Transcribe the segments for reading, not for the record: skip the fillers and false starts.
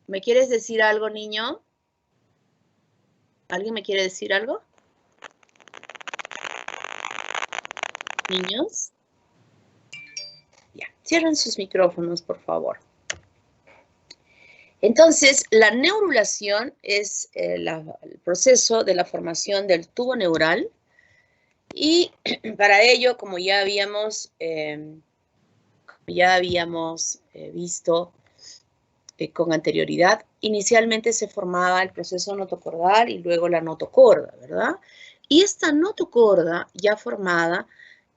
¿Me quieres decir algo, niño? ¿Alguien me quiere decir algo? ¿Niños? Ya, cierren sus micrófonos, por favor. Entonces, la neurulación es el proceso de la formación del tubo neural y para ello, como ya habíamos visto con anterioridad, inicialmente se formaba el proceso notocordal y luego la notocorda, ¿verdad? Y esta notocorda ya formada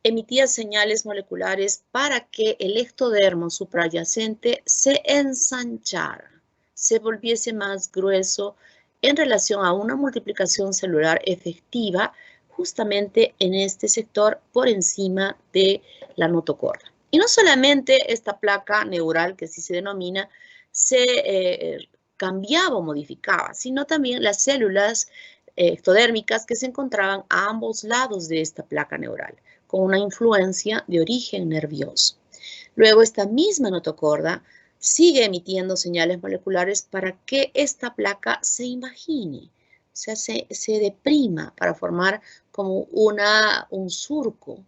emitía señales moleculares para que el ectodermo suprayacente se ensanchara, se volviese más grueso en relación a una multiplicación celular efectiva justamente en este sector por encima de la notocorda. Y no solamente esta placa neural, que así se denomina, se cambiaba o modificaba, sino también las células ectodérmicas que se encontraban a ambos lados de esta placa neural, con una influencia de origen nervioso. Luego, esta misma notocorda sigue emitiendo señales moleculares para que esta placa se invagine, o sea, se deprima para formar como un surco.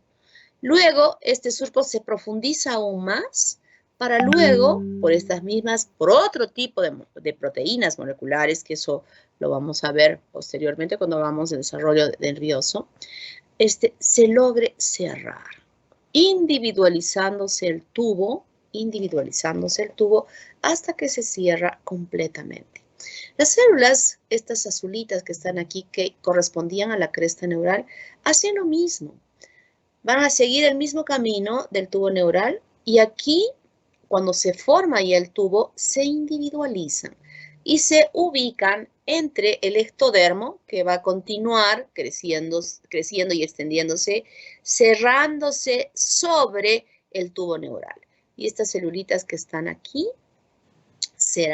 Luego, este surco se profundiza aún más para luego, por otro tipo de proteínas moleculares, que eso lo vamos a ver posteriormente cuando vamos al desarrollo nervioso, se logre cerrar, individualizándose el tubo hasta que se cierra completamente. Las células, estas azulitas que están aquí, que correspondían a la cresta neural, hacen lo mismo. Van a seguir el mismo camino del tubo neural y aquí, cuando se forma ya el tubo, se individualizan y se ubican entre el ectodermo, que va a continuar creciendo y extendiéndose, cerrándose sobre el tubo neural. Y estas celulitas que están aquí se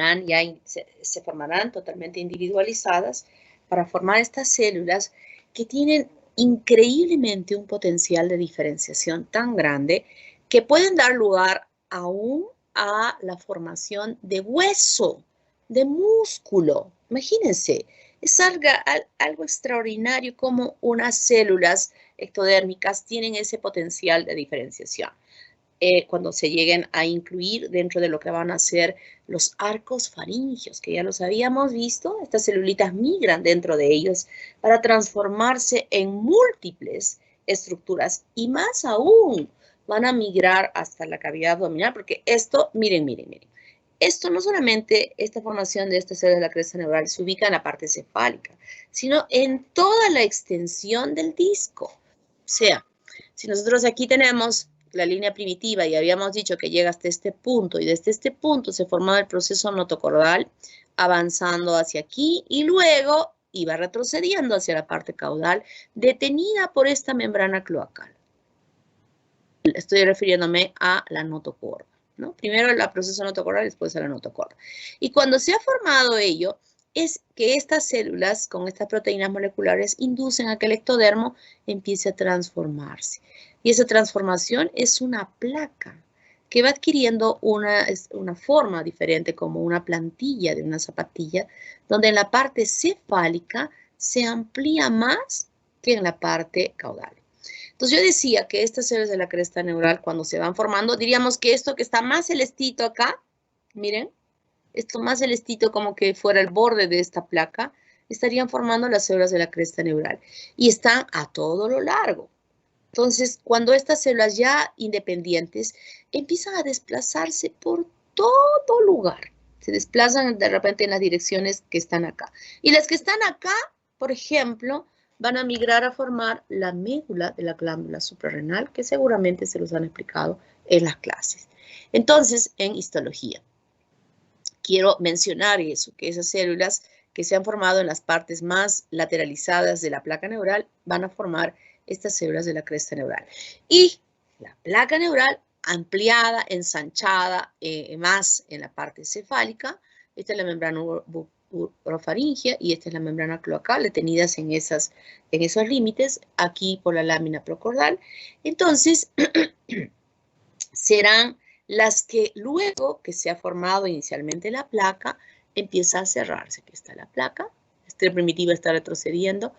formarán totalmente individualizadas para formar estas células que tienen increíblemente un potencial de diferenciación tan grande que pueden dar lugar aún a la formación de hueso, de músculo. Imagínense, es algo extraordinario como unas células ectodérmicas tienen ese potencial de diferenciación. Cuando se lleguen a incluir dentro de lo que van a ser los arcos faringios, que ya los habíamos visto, estas celulitas migran dentro de ellos para transformarse en múltiples estructuras y más aún van a migrar hasta la cavidad abdominal, porque esto, miren, esto no solamente, esta formación de estas células de la cresta neural se ubica en la parte cefálica, sino en toda la extensión del disco. O sea, si nosotros aquí tenemos la línea primitiva y habíamos dicho que llega hasta este punto y desde este punto se formaba el proceso notocordal avanzando hacia aquí y luego iba retrocediendo hacia la parte caudal detenida por esta membrana cloacal. Estoy refiriéndome a la notocorda, ¿no? Primero el proceso notocordal y después a la notocorda. Y cuando se ha formado ello, es que estas células con estas proteínas moleculares inducen a que el ectodermo empiece a transformarse. Y esa transformación es una placa que va adquiriendo una forma diferente, como una plantilla de una zapatilla, donde en la parte cefálica se amplía más que en la parte caudal. Entonces yo decía que estas células de la cresta neural, cuando se van formando, diríamos que esto que está más celestito acá, miren, esto más celestito como que fuera el borde de esta placa, estarían formando las células de la cresta neural y están a todo lo largo. Entonces, cuando estas células ya independientes empiezan a desplazarse por todo lugar, se desplazan de repente en las direcciones que están acá. Y las que están acá, por ejemplo, van a migrar a formar la médula de la glándula suprarrenal, que seguramente se los han explicado en las clases. Entonces, en histología, quiero mencionar eso, que esas células que se han formado en las partes más lateralizadas de la placa neural van a formar estas células de la cresta neural. Y la placa neural ampliada, ensanchada más en la parte cefálica, esta es la membrana orofaringea y esta es la membrana cloacal, detenidas en esos límites, aquí por la lámina procordal. Entonces, serán las que luego que se ha formado inicialmente la placa, empieza a cerrarse. Aquí está la placa, este primitivo está retrocediendo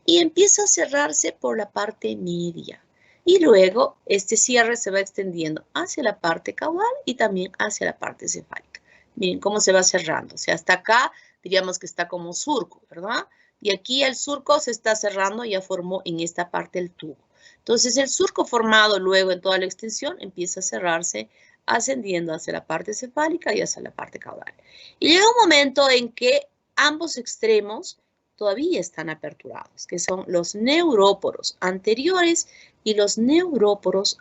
y empieza a cerrarse por la parte media. Y luego este cierre se va extendiendo hacia la parte caudal y también hacia la parte cefálica. Miren cómo se va cerrando. O sea, hasta acá diríamos que está como surco, ¿verdad? Y aquí el surco se está cerrando, ya formó en esta parte el tubo. Entonces el surco formado luego en toda la extensión empieza a cerrarse ascendiendo hacia la parte cefálica y hacia la parte caudal. Y llega un momento en que ambos extremos todavía están aperturados, que son los neuróporos anteriores y los neuróporos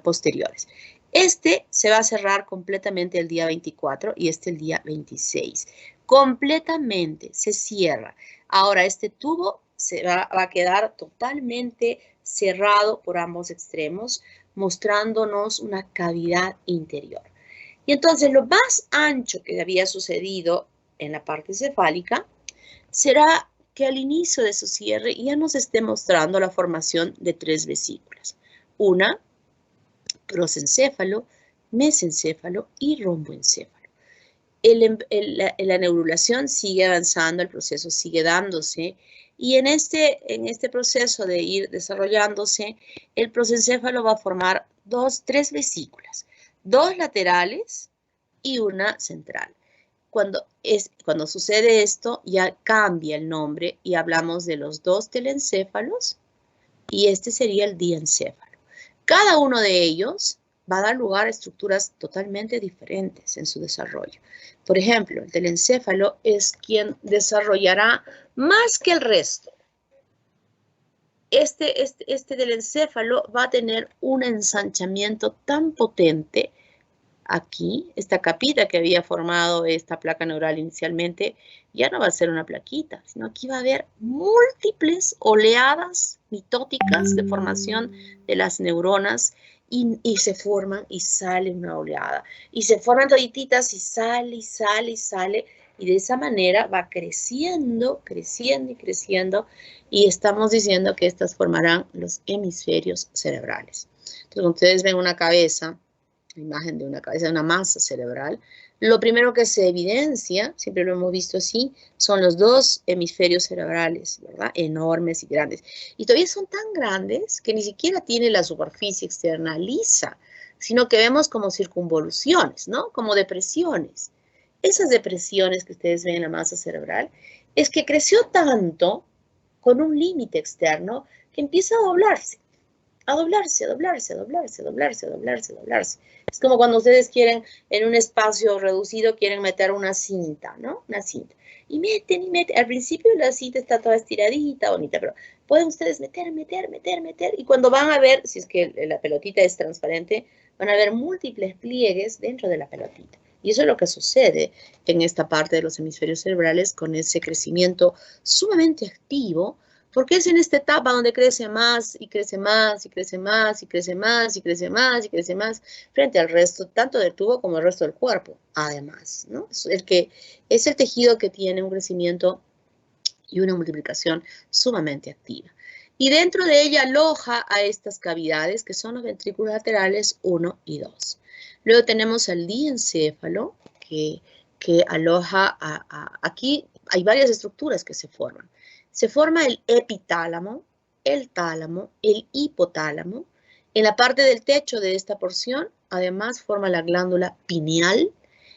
posteriores. Este se va a cerrar completamente el día 24 y este el día 26. Completamente se cierra. Ahora este tubo va a quedar totalmente cerrado por ambos extremos, mostrándonos una cavidad interior. Y entonces lo más ancho que había sucedido en la parte cefálica será que al inicio de su cierre ya nos esté mostrando la formación de 3 vesículas. Una, prosencéfalo, mesencéfalo y romboencéfalo. La neurulación sigue avanzando, el proceso sigue dándose y en este proceso de ir desarrollándose, el prosencéfalo va a formar 3 vesículas, 2 laterales y una central. Cuando sucede esto, ya cambia el nombre y hablamos de los 2 telencéfalos y este sería el diencéfalo. Cada uno de ellos va a dar lugar a estructuras totalmente diferentes en su desarrollo. Por ejemplo, el telencéfalo es quien desarrollará más que el resto. Este telencéfalo va a tener un ensanchamiento tan potente aquí, esta capita que había formado esta placa neural inicialmente, ya no va a ser una plaquita, sino aquí va a haber múltiples oleadas mitóticas de formación de las neuronas y se forman y sale una oleada. Y se forman todititas y sale, y sale, y sale. Y de esa manera va creciendo, creciendo y creciendo. Y estamos diciendo que estas formarán los hemisferios cerebrales. Entonces, cuando ustedes ven una cabeza, la imagen de una cabeza, de una masa cerebral, lo primero que se evidencia, siempre lo hemos visto así, son los 2 hemisferios cerebrales, ¿verdad? Enormes y grandes. Y todavía son tan grandes que ni siquiera tiene la superficie externa lisa, sino que vemos como circunvoluciones, ¿no? Como depresiones. Esas depresiones que ustedes ven en la masa cerebral es que creció tanto con un límite externo que empieza a doblarse. A doblarse, a doblarse, a doblarse, a doblarse, a doblarse, a doblarse. Es como cuando ustedes quieren, en un espacio reducido, quieren meter una cinta, ¿no? Una cinta. Y meten, y meten. Al principio la cinta está toda estiradita, bonita, pero pueden ustedes meter, meter, meter, meter. Y cuando van a ver, si es que la pelotita es transparente, van a ver múltiples pliegues dentro de la pelotita. Y eso es lo que sucede en esta parte de los hemisferios cerebrales con ese crecimiento sumamente activo, porque es en esta etapa donde crece más y crece más y crece más y crece más y crece más y crece más frente al resto, tanto del tubo como el resto del cuerpo, además, ¿no? Es el tejido que tiene un crecimiento y una multiplicación sumamente activa. Y dentro de ella aloja a estas cavidades que son los ventrículos laterales 1 y 2. Luego tenemos al diencéfalo que aloja aquí hay varias estructuras que se forman. Se forma el epitálamo, el tálamo, el hipotálamo. En la parte del techo de esta porción, además, forma la glándula pineal.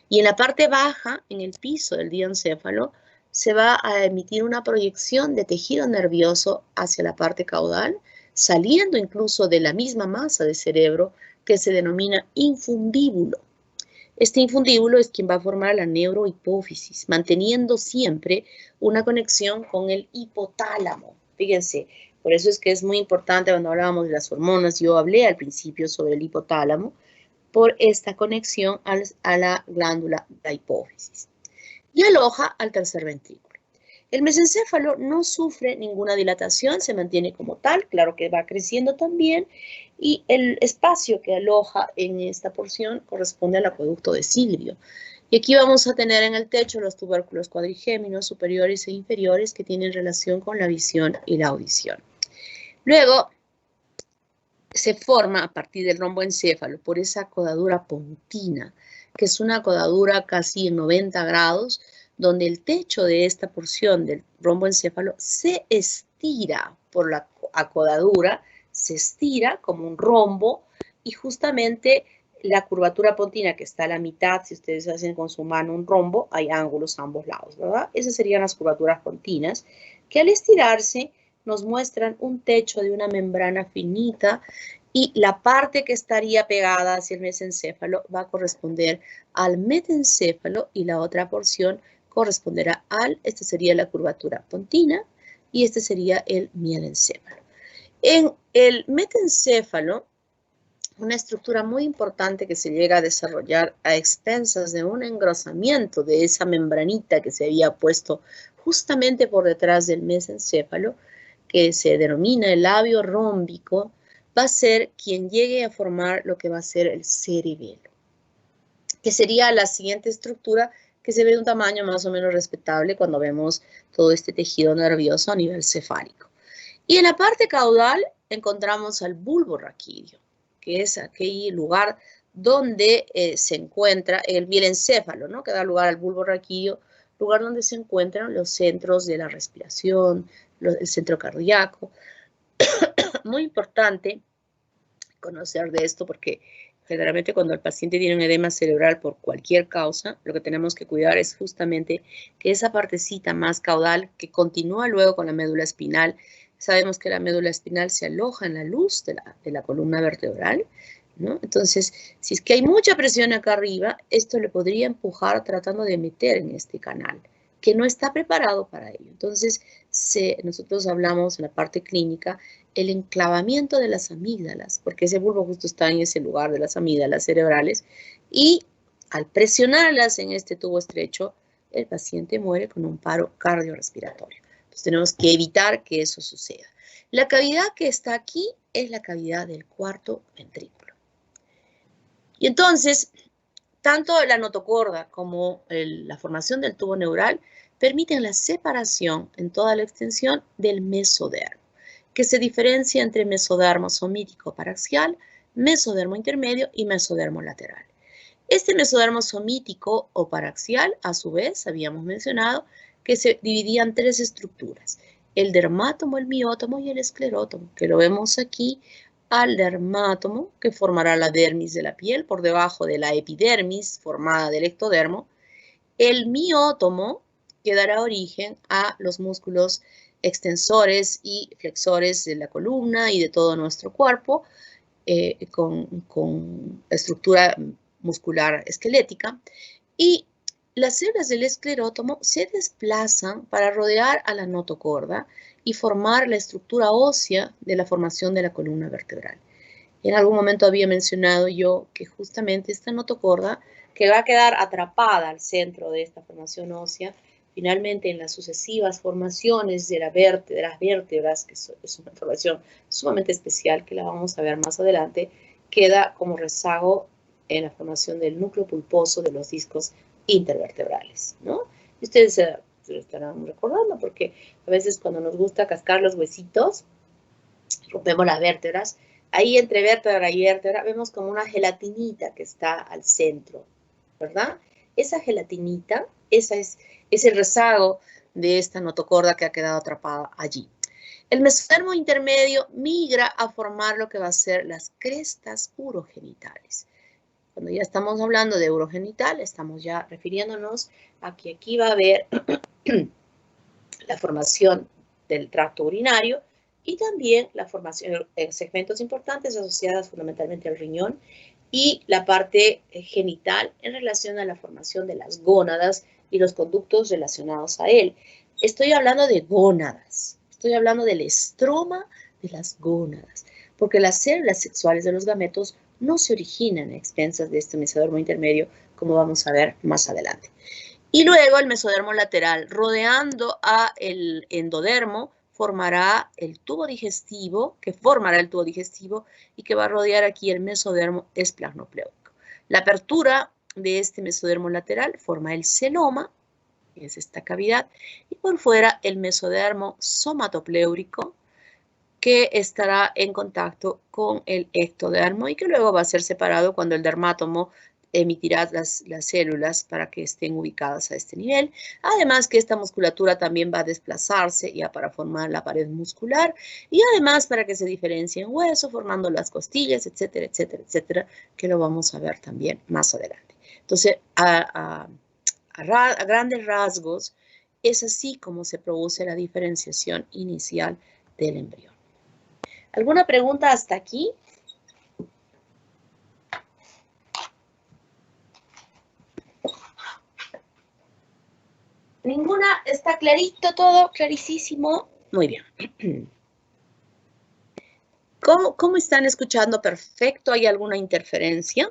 Y en la parte baja, en el piso del diencéfalo, se va a emitir una proyección de tejido nervioso hacia la parte caudal, saliendo incluso de la misma masa de cerebro que se denomina infundíbulo. Este infundíbulo es quien va a formar la neurohipófisis, manteniendo siempre una conexión con el hipotálamo. Fíjense, por eso es que es muy importante cuando hablábamos de las hormonas, yo hablé al principio sobre el hipotálamo, por esta conexión a la glándula de la hipófisis. Y aloja al tercer ventrículo. El mesencéfalo no sufre ninguna dilatación, se mantiene como tal, claro que va creciendo también, y el espacio que aloja en esta porción corresponde al acueducto de Silvio. Y aquí vamos a tener en el techo los tubérculos cuadrigéminos superiores e inferiores que tienen relación con la visión y la audición. Luego se forma a partir del romboencéfalo por esa codadura pontina, que es una codadura casi en 90 grados, donde el techo de esta porción del romboencéfalo se estira por la acodadura, se estira como un rombo y justamente la curvatura pontina que está a la mitad, si ustedes hacen con su mano un rombo, hay ángulos a ambos lados, ¿verdad? Esas serían las curvaturas pontinas que al estirarse nos muestran un techo de una membrana finita y la parte que estaría pegada hacia el mesencéfalo va a corresponder al metencéfalo y la otra porción corresponderá esta sería la curvatura pontina y este sería el mielencéfalo. En el metencéfalo, una estructura muy importante que se llega a desarrollar a expensas de un engrosamiento de esa membranita que se había puesto justamente por detrás del mesencéfalo, que se denomina el labio rómbico, va a ser quien llegue a formar lo que va a ser el cerebelo, que sería la siguiente estructura que se ve de un tamaño más o menos respetable cuando vemos todo este tejido nervioso a nivel cefálico. Y en la parte caudal encontramos al bulbo raquídeo, que es aquel lugar donde se encuentra el mielencéfalo, ¿no? Que da lugar al bulbo raquídeo, lugar donde se encuentran los centros de la respiración, el centro cardíaco. Muy importante conocer de esto porque generalmente cuando el paciente tiene un edema cerebral por cualquier causa, lo que tenemos que cuidar es justamente que esa partecita más caudal que continúa luego con la médula espinal. Sabemos que la médula espinal se aloja en la luz de la columna vertebral, ¿no? Entonces, si es que hay mucha presión acá arriba, esto le podría empujar tratando de meter en este canal, que no está preparado para ello. Entonces, nosotros hablamos en la parte clínica el enclavamiento de las amígdalas, porque ese bulbo justo está en ese lugar de las amígdalas cerebrales, y al presionarlas en este tubo estrecho, el paciente muere con un paro cardiorrespiratorio. Entonces tenemos que evitar que eso suceda. La cavidad que está aquí es la cavidad del cuarto ventrículo. Y entonces, tanto la notocorda como la formación del tubo neural permiten la separación en toda la extensión del mesodermo, que se diferencia entre mesodermo somítico paraxial, mesodermo intermedio y mesodermo lateral. Este mesodermo somítico o paraxial, a su vez, habíamos mencionado que se dividía en tres estructuras: el dermátomo, el miótomo y el esclerótomo, que lo vemos aquí al dermátomo, que formará la dermis de la piel por debajo de la epidermis formada del ectodermo. El miótomo, que dará origen a los músculos extensores y flexores de la columna y de todo nuestro cuerpo, con estructura muscular esquelética. Y las células del esclerótomo se desplazan para rodear a la notocorda y formar la estructura ósea de la formación de la columna vertebral. En algún momento había mencionado yo que justamente esta notocorda, que va a quedar atrapada al centro de esta formación ósea, finalmente en las sucesivas formaciones de las vértebras, que es una formación sumamente especial que la vamos a ver más adelante, queda como rezago en la formación del núcleo pulposo de los discos intervertebrales, ¿no? Y ustedes se lo estarán recordando porque a veces cuando nos gusta cascar los huesitos, rompemos las vértebras. Ahí entre vértebra y vértebra vemos como una gelatinita que está al centro, ¿verdad? Esa gelatinita, es el rezago de esta notocorda que ha quedado atrapada allí. El mesodermo intermedio migra a formar lo que va a ser las crestas urogenitales. Cuando ya estamos hablando de urogenital, estamos ya refiriéndonos a que aquí va a haber la formación del tracto urinario y también la formación en segmentos importantes asociadas fundamentalmente al riñón y la parte genital en relación a la formación de las gónadas y los conductos relacionados a él. Estoy hablando de gónadas, estoy hablando del estroma de las gónadas, porque las células sexuales de los gametos no se originan a expensas de este mesodermo intermedio, como vamos a ver más adelante. Y luego el mesodermo lateral, rodeando a el endodermo, formará el tubo digestivo, que formará el tubo digestivo y que va a rodear aquí el mesodermo esplanopléurico. La apertura de este mesodermo lateral forma el celoma, que es esta cavidad, y por fuera el mesodermo somatopléurico, que estará en contacto con el ectodermo y que luego va a ser separado cuando el dermátomo emitirá las células para que estén ubicadas a este nivel. Además que esta musculatura también va a desplazarse ya para formar la pared muscular y además para que se diferencie en hueso, formando las costillas, etcétera, etcétera, etcétera, que lo vamos a ver también más adelante. Entonces, a grandes rasgos, es así como se produce la diferenciación inicial del embrión. ¿Alguna pregunta hasta aquí? ¿Ninguna? ¿Está clarito todo? ¿Clarísimo? Muy bien. ¿Cómo están escuchando? ¿Perfecto? ¿Hay alguna interferencia?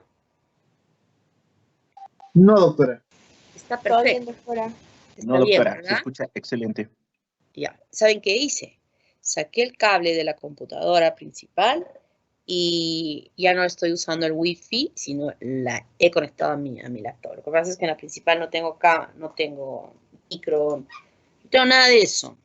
No, doctora. Está perfecto. Todo bien, doctora. Está No, bien, doctora, ¿verdad? se escucha excelente. Ya, ¿saben qué hice? Saqué el cable de la computadora principal y ya no estoy usando el Wi-Fi, sino la he conectado a mi laptop. Lo que pasa es que en la principal no tengo micro, no tengo nada de eso,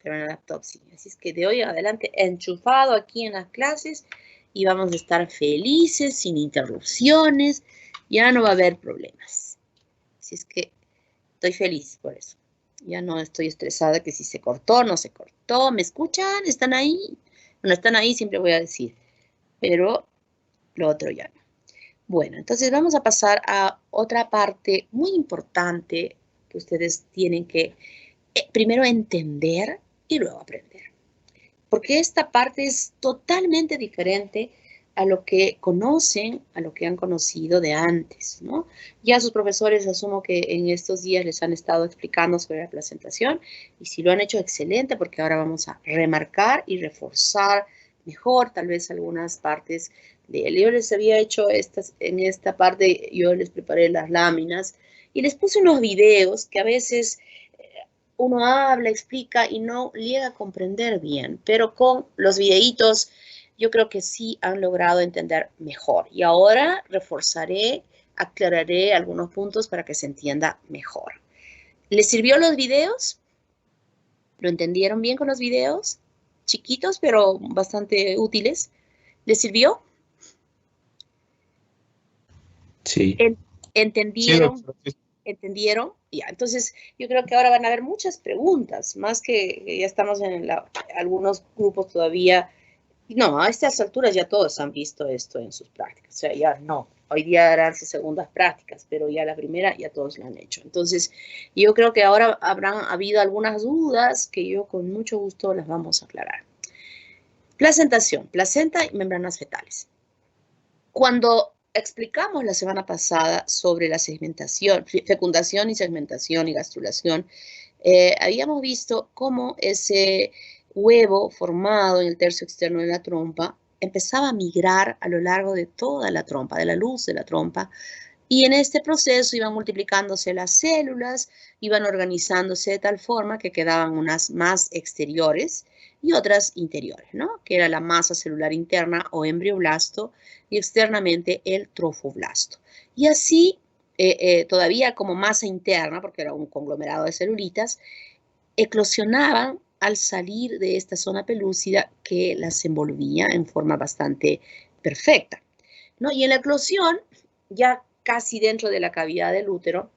pero en el laptop sí. Así es que de hoy en adelante enchufado aquí en las clases y vamos a estar felices, sin interrupciones, ya no va a haber problemas. Así es que estoy feliz por eso. Ya no estoy estresada que si se cortó, no se cortó. ¿Me escuchan? ¿Están ahí? Bueno, están ahí, siempre voy a decir. Pero lo otro ya no. Bueno, entonces vamos a pasar a otra parte muy importante que ustedes tienen que primero entender y luego aprender. Porque esta parte es totalmente diferente a lo que conocen, a lo que han conocido de antes, ¿no? Ya sus profesores asumo que en estos días les han estado explicando sobre la placentación y si lo han hecho excelente porque ahora vamos a remarcar y reforzar mejor tal vez algunas partes de él. Yo les había hecho en esta parte, yo les preparé las láminas y les puse unos videos que a veces uno habla, explica y no llega a comprender bien, pero con los videitos yo creo que sí han logrado entender mejor. Y ahora reforzaré, aclararé algunos puntos para que se entienda mejor. ¿Les sirvió los videos? ¿Lo entendieron bien con los videos? Chiquitos, pero bastante útiles. ¿Les sirvió? Sí. ¿Entendieron? Sí, doctora. ¿Entendieron? Ya, entonces yo creo que ahora van a haber muchas preguntas, más que ya estamos en algunos grupos todavía. No, a estas alturas ya todos han visto esto en sus prácticas, o sea, ya no. Hoy día harán sus segundas prácticas, pero ya la primera ya todos la han hecho. Entonces, yo creo que ahora habrán habido algunas dudas que yo con mucho gusto las vamos a aclarar. Placentación, placenta y membranas fetales. Cuando explicamos la semana pasada sobre la segmentación, fecundación y segmentación y gastrulación, habíamos visto cómo ese huevo formado en el tercio externo de la trompa empezaba a migrar a lo largo de toda la trompa, de la luz de la trompa, y en este proceso iban multiplicándose las células, iban organizándose de tal forma que quedaban unas más exteriores y otras interiores, ¿no? Que era la masa celular interna o embrioblasto y externamente el trofoblasto. Y así, todavía como masa interna, porque era un conglomerado de celulitas, eclosionaban al salir de esta zona pelúcida que las envolvía en forma bastante perfecta, ¿no? Y en la eclosión, ya casi dentro de la cavidad del útero,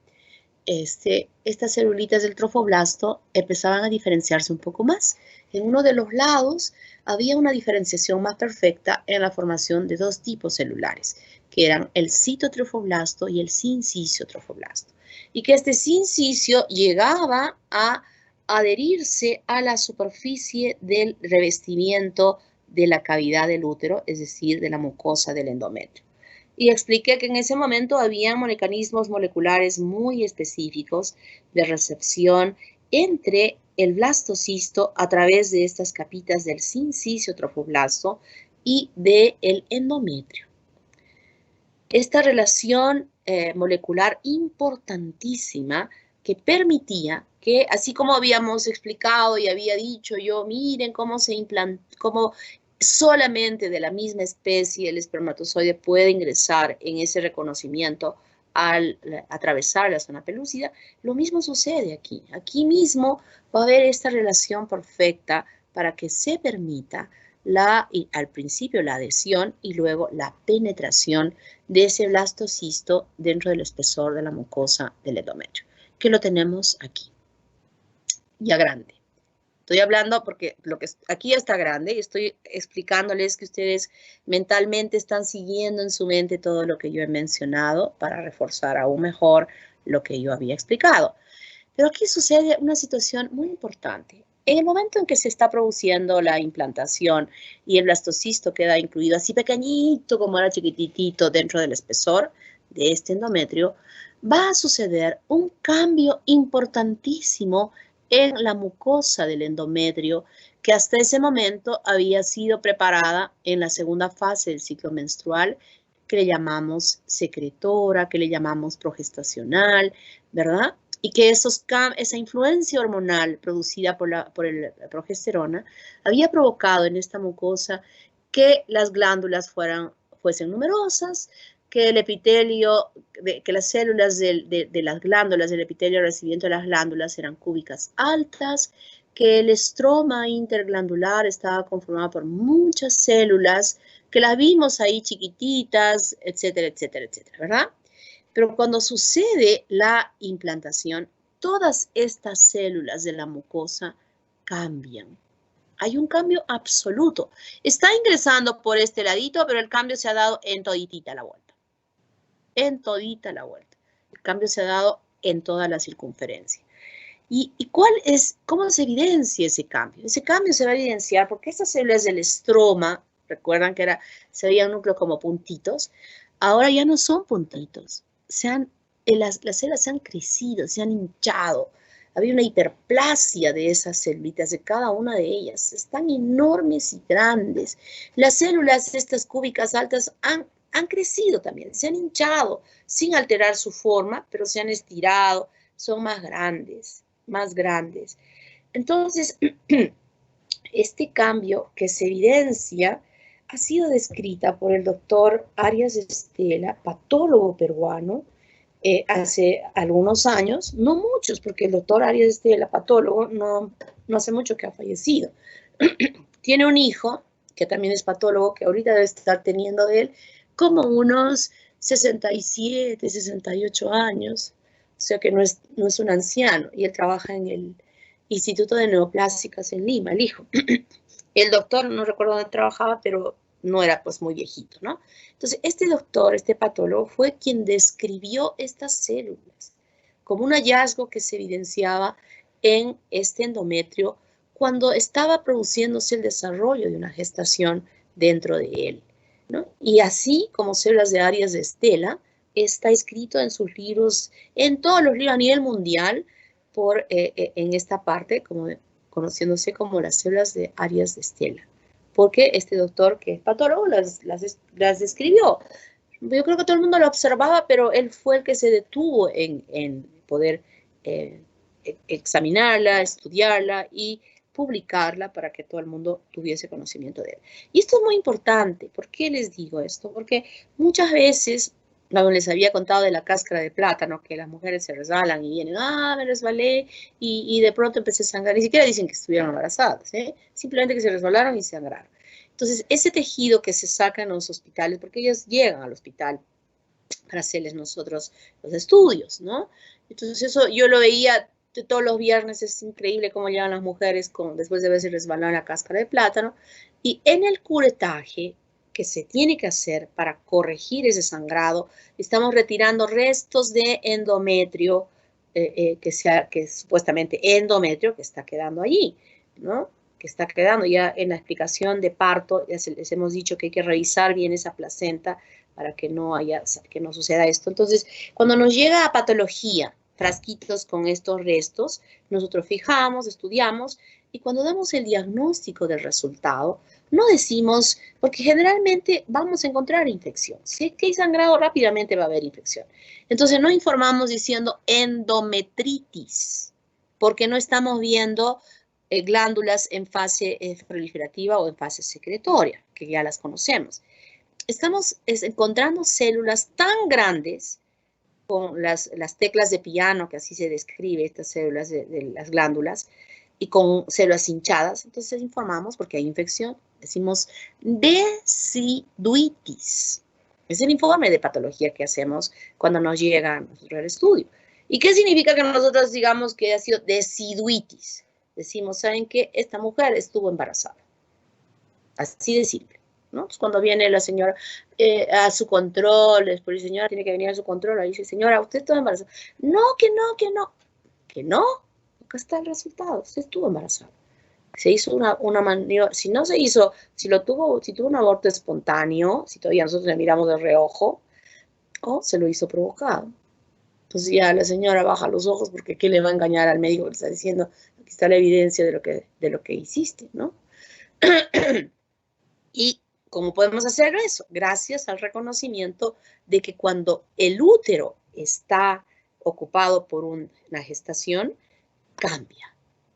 estas celulitas del trofoblasto empezaban a diferenciarse un poco más. En uno de los lados había una diferenciación más perfecta en la formación de dos tipos celulares, que eran el citotrofoblasto y el sincicio-trofoblasto. Y que este sincicio llegaba a adherirse a la superficie del revestimiento de la cavidad del útero, es decir, de la mucosa del endometrio. Y expliqué que en ese momento había mecanismos moleculares muy específicos de recepción entre el blastocisto a través de estas capitas del sincicio-trofoblasto y del endometrio. Esta relación molecular importantísima que permitía que, así como habíamos explicado y había dicho yo, miren cómo se implantó, cómo solamente de la misma especie el espermatozoide puede ingresar en ese reconocimiento al atravesar la zona pelúcida, lo mismo sucede aquí. Aquí mismo va a haber esta relación perfecta para que se permita al principio la adhesión y luego la penetración de ese blastocisto dentro del espesor de la mucosa del endometrio, que lo tenemos aquí, ya grande. Estoy hablando porque aquí ya está grande y estoy explicándoles que ustedes mentalmente están siguiendo en su mente todo lo que yo he mencionado para reforzar aún mejor lo que yo había explicado. Pero aquí sucede una situación muy importante. En el momento en que se está produciendo la implantación y el blastocisto queda incluido así pequeñito, como era chiquitito, dentro del espesor de este endometrio, va a suceder un cambio importantísimo en la mucosa del endometrio, que hasta ese momento había sido preparada en la segunda fase del ciclo menstrual, que le llamamos secretora, que le llamamos progestacional, ¿verdad? Y que esa influencia hormonal producida por la progesterona había provocado en esta mucosa que las glándulas fuesen numerosas, que el epitelio, que las células de las glándulas, del epitelio recibiente de las glándulas eran cúbicas altas, que el estroma interglandular estaba conformado por muchas células, que las vimos ahí chiquititas, etcétera, etcétera, etcétera, ¿verdad? Pero cuando sucede la implantación, todas estas células de la mucosa cambian. Hay un cambio absoluto. Está ingresando por este ladito, pero el cambio se ha dado en toditita la vuelta. En todita la vuelta. El cambio se ha dado en toda la circunferencia. ¿Y cómo se evidencia ese cambio? Ese cambio se va a evidenciar porque estas células del estroma, recuerdan que se veía un núcleo como puntitos, ahora ya no son puntitos. Las células se han crecido, se han hinchado. Había una hiperplasia de esas células, de cada una de ellas. Están enormes y grandes. Las células estas cúbicas altas han crecido también, se han hinchado sin alterar su forma, pero se han estirado, son más grandes, más grandes. Entonces, este cambio que se evidencia ha sido descrita por el doctor Arias Estela, patólogo peruano, hace algunos años, no muchos, porque el doctor Arias Estela, patólogo, no hace mucho que ha fallecido. Tiene un hijo, que también es patólogo, que ahorita debe estar teniendo de él como unos 67, 68 años, o sea que no es un anciano, y él trabaja en el Instituto de Neoplásicas en Lima, el hijo. El doctor, no recuerdo dónde trabajaba, pero no era pues muy viejito, ¿no? Entonces, este doctor, este patólogo, fue quien describió estas células como un hallazgo que se evidenciaba en este endometrio cuando estaba produciéndose el desarrollo de una gestación dentro de él, ¿no? Y así como células de Arias de Estela, está escrito en sus libros, en todos los libros a nivel mundial, en esta parte, conociéndose como las células de Arias de Estela, porque este doctor, que es patólogo, las describió. Yo creo que todo el mundo lo observaba, pero él fue el que se detuvo en poder examinarla, estudiarla y publicarla para que todo el mundo tuviese conocimiento de él. Y esto es muy importante. ¿Por qué les digo esto? Porque muchas veces, cuando les había contado de la cáscara de plátano, que las mujeres se resbalan y vienen, me resbalé y de pronto empecé a sangrar. Ni siquiera dicen que estuvieron embarazadas, simplemente que se resbalaron y sangraron. Entonces, ese tejido que se saca en los hospitales, porque ellas llegan al hospital para hacerles nosotros los estudios, ¿no? Entonces, eso yo lo veía todos los viernes, es increíble cómo llegan las mujeres después de haberse resbalado en la cáscara de plátano. Y en el curetaje que se tiene que hacer para corregir ese sangrado, estamos retirando restos de endometrio, que es supuestamente endometrio que está quedando allí, ¿no? Que está quedando ya en la explicación de parto, ya les hemos dicho que hay que revisar bien esa placenta para que no suceda esto. Entonces, cuando nos llega a patología, frasquitos con estos restos, nosotros fijamos, estudiamos, y cuando damos el diagnóstico del resultado, no decimos, porque generalmente vamos a encontrar infección. Si es que hay sangrado, rápidamente va a haber infección. Entonces, no informamos diciendo endometritis, porque no estamos viendo glándulas en fase proliferativa o en fase secretoria, que ya las conocemos. Estamos encontrando células tan grandes con las teclas de piano, que así se describe estas células de las glándulas, y con células hinchadas. Entonces informamos porque hay infección. Decimos deciduitis. Es el informe de patología que hacemos cuando nos llega a nosotros el estudio. ¿Y qué significa que nosotros digamos que ha sido deciduitis? Decimos, ¿saben qué? Esta mujer estuvo embarazada. Así de simple, ¿no? Pues cuando viene la señora a su control, después la señora tiene que venir a su control, ahí dice, señora, ¿usted está embarazada? No, que no, que no. Que no, acá está el resultado, usted estuvo embarazada. Se hizo una maniobra, si no se hizo, si tuvo un aborto espontáneo, si todavía nosotros le miramos de reojo, o se lo hizo provocado. Entonces ya la señora baja los ojos porque ¿qué le va a engañar al médico que le está diciendo? Aquí está la evidencia de lo que hiciste, ¿no? ¿Y cómo podemos hacer eso? Gracias al reconocimiento de que cuando el útero está ocupado por una gestación, cambia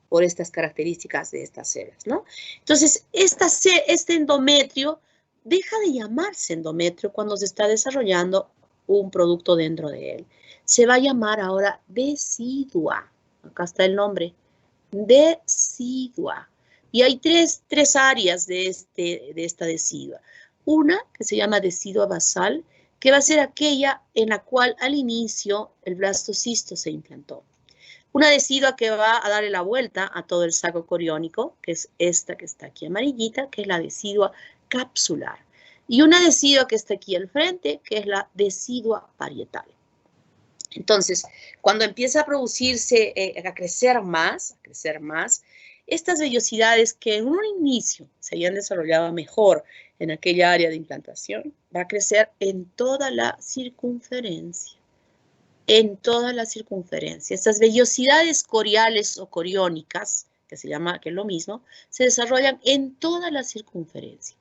por estas características de estas células, ¿no? Entonces, este endometrio deja de llamarse endometrio cuando se está desarrollando un producto dentro de él. Se va a llamar ahora decidua. Acá está el nombre. Decidua. Y hay tres áreas de esta decidua. Una que se llama decidua basal, que va a ser aquella en la cual al inicio el blastocisto se implantó. Una decidua que va a darle la vuelta a todo el saco coriónico, que es esta que está aquí amarillita, que es la decidua capsular. Y una decidua que está aquí al frente, que es la decidua parietal. Entonces, cuando empieza a producirse, a crecer más, estas vellosidades que en un inicio se habían desarrollado mejor en aquella área de implantación, va a crecer en toda la circunferencia. En toda la circunferencia. Estas vellosidades coriales o coriónicas, que es lo mismo, se desarrollan en toda la circunferencia.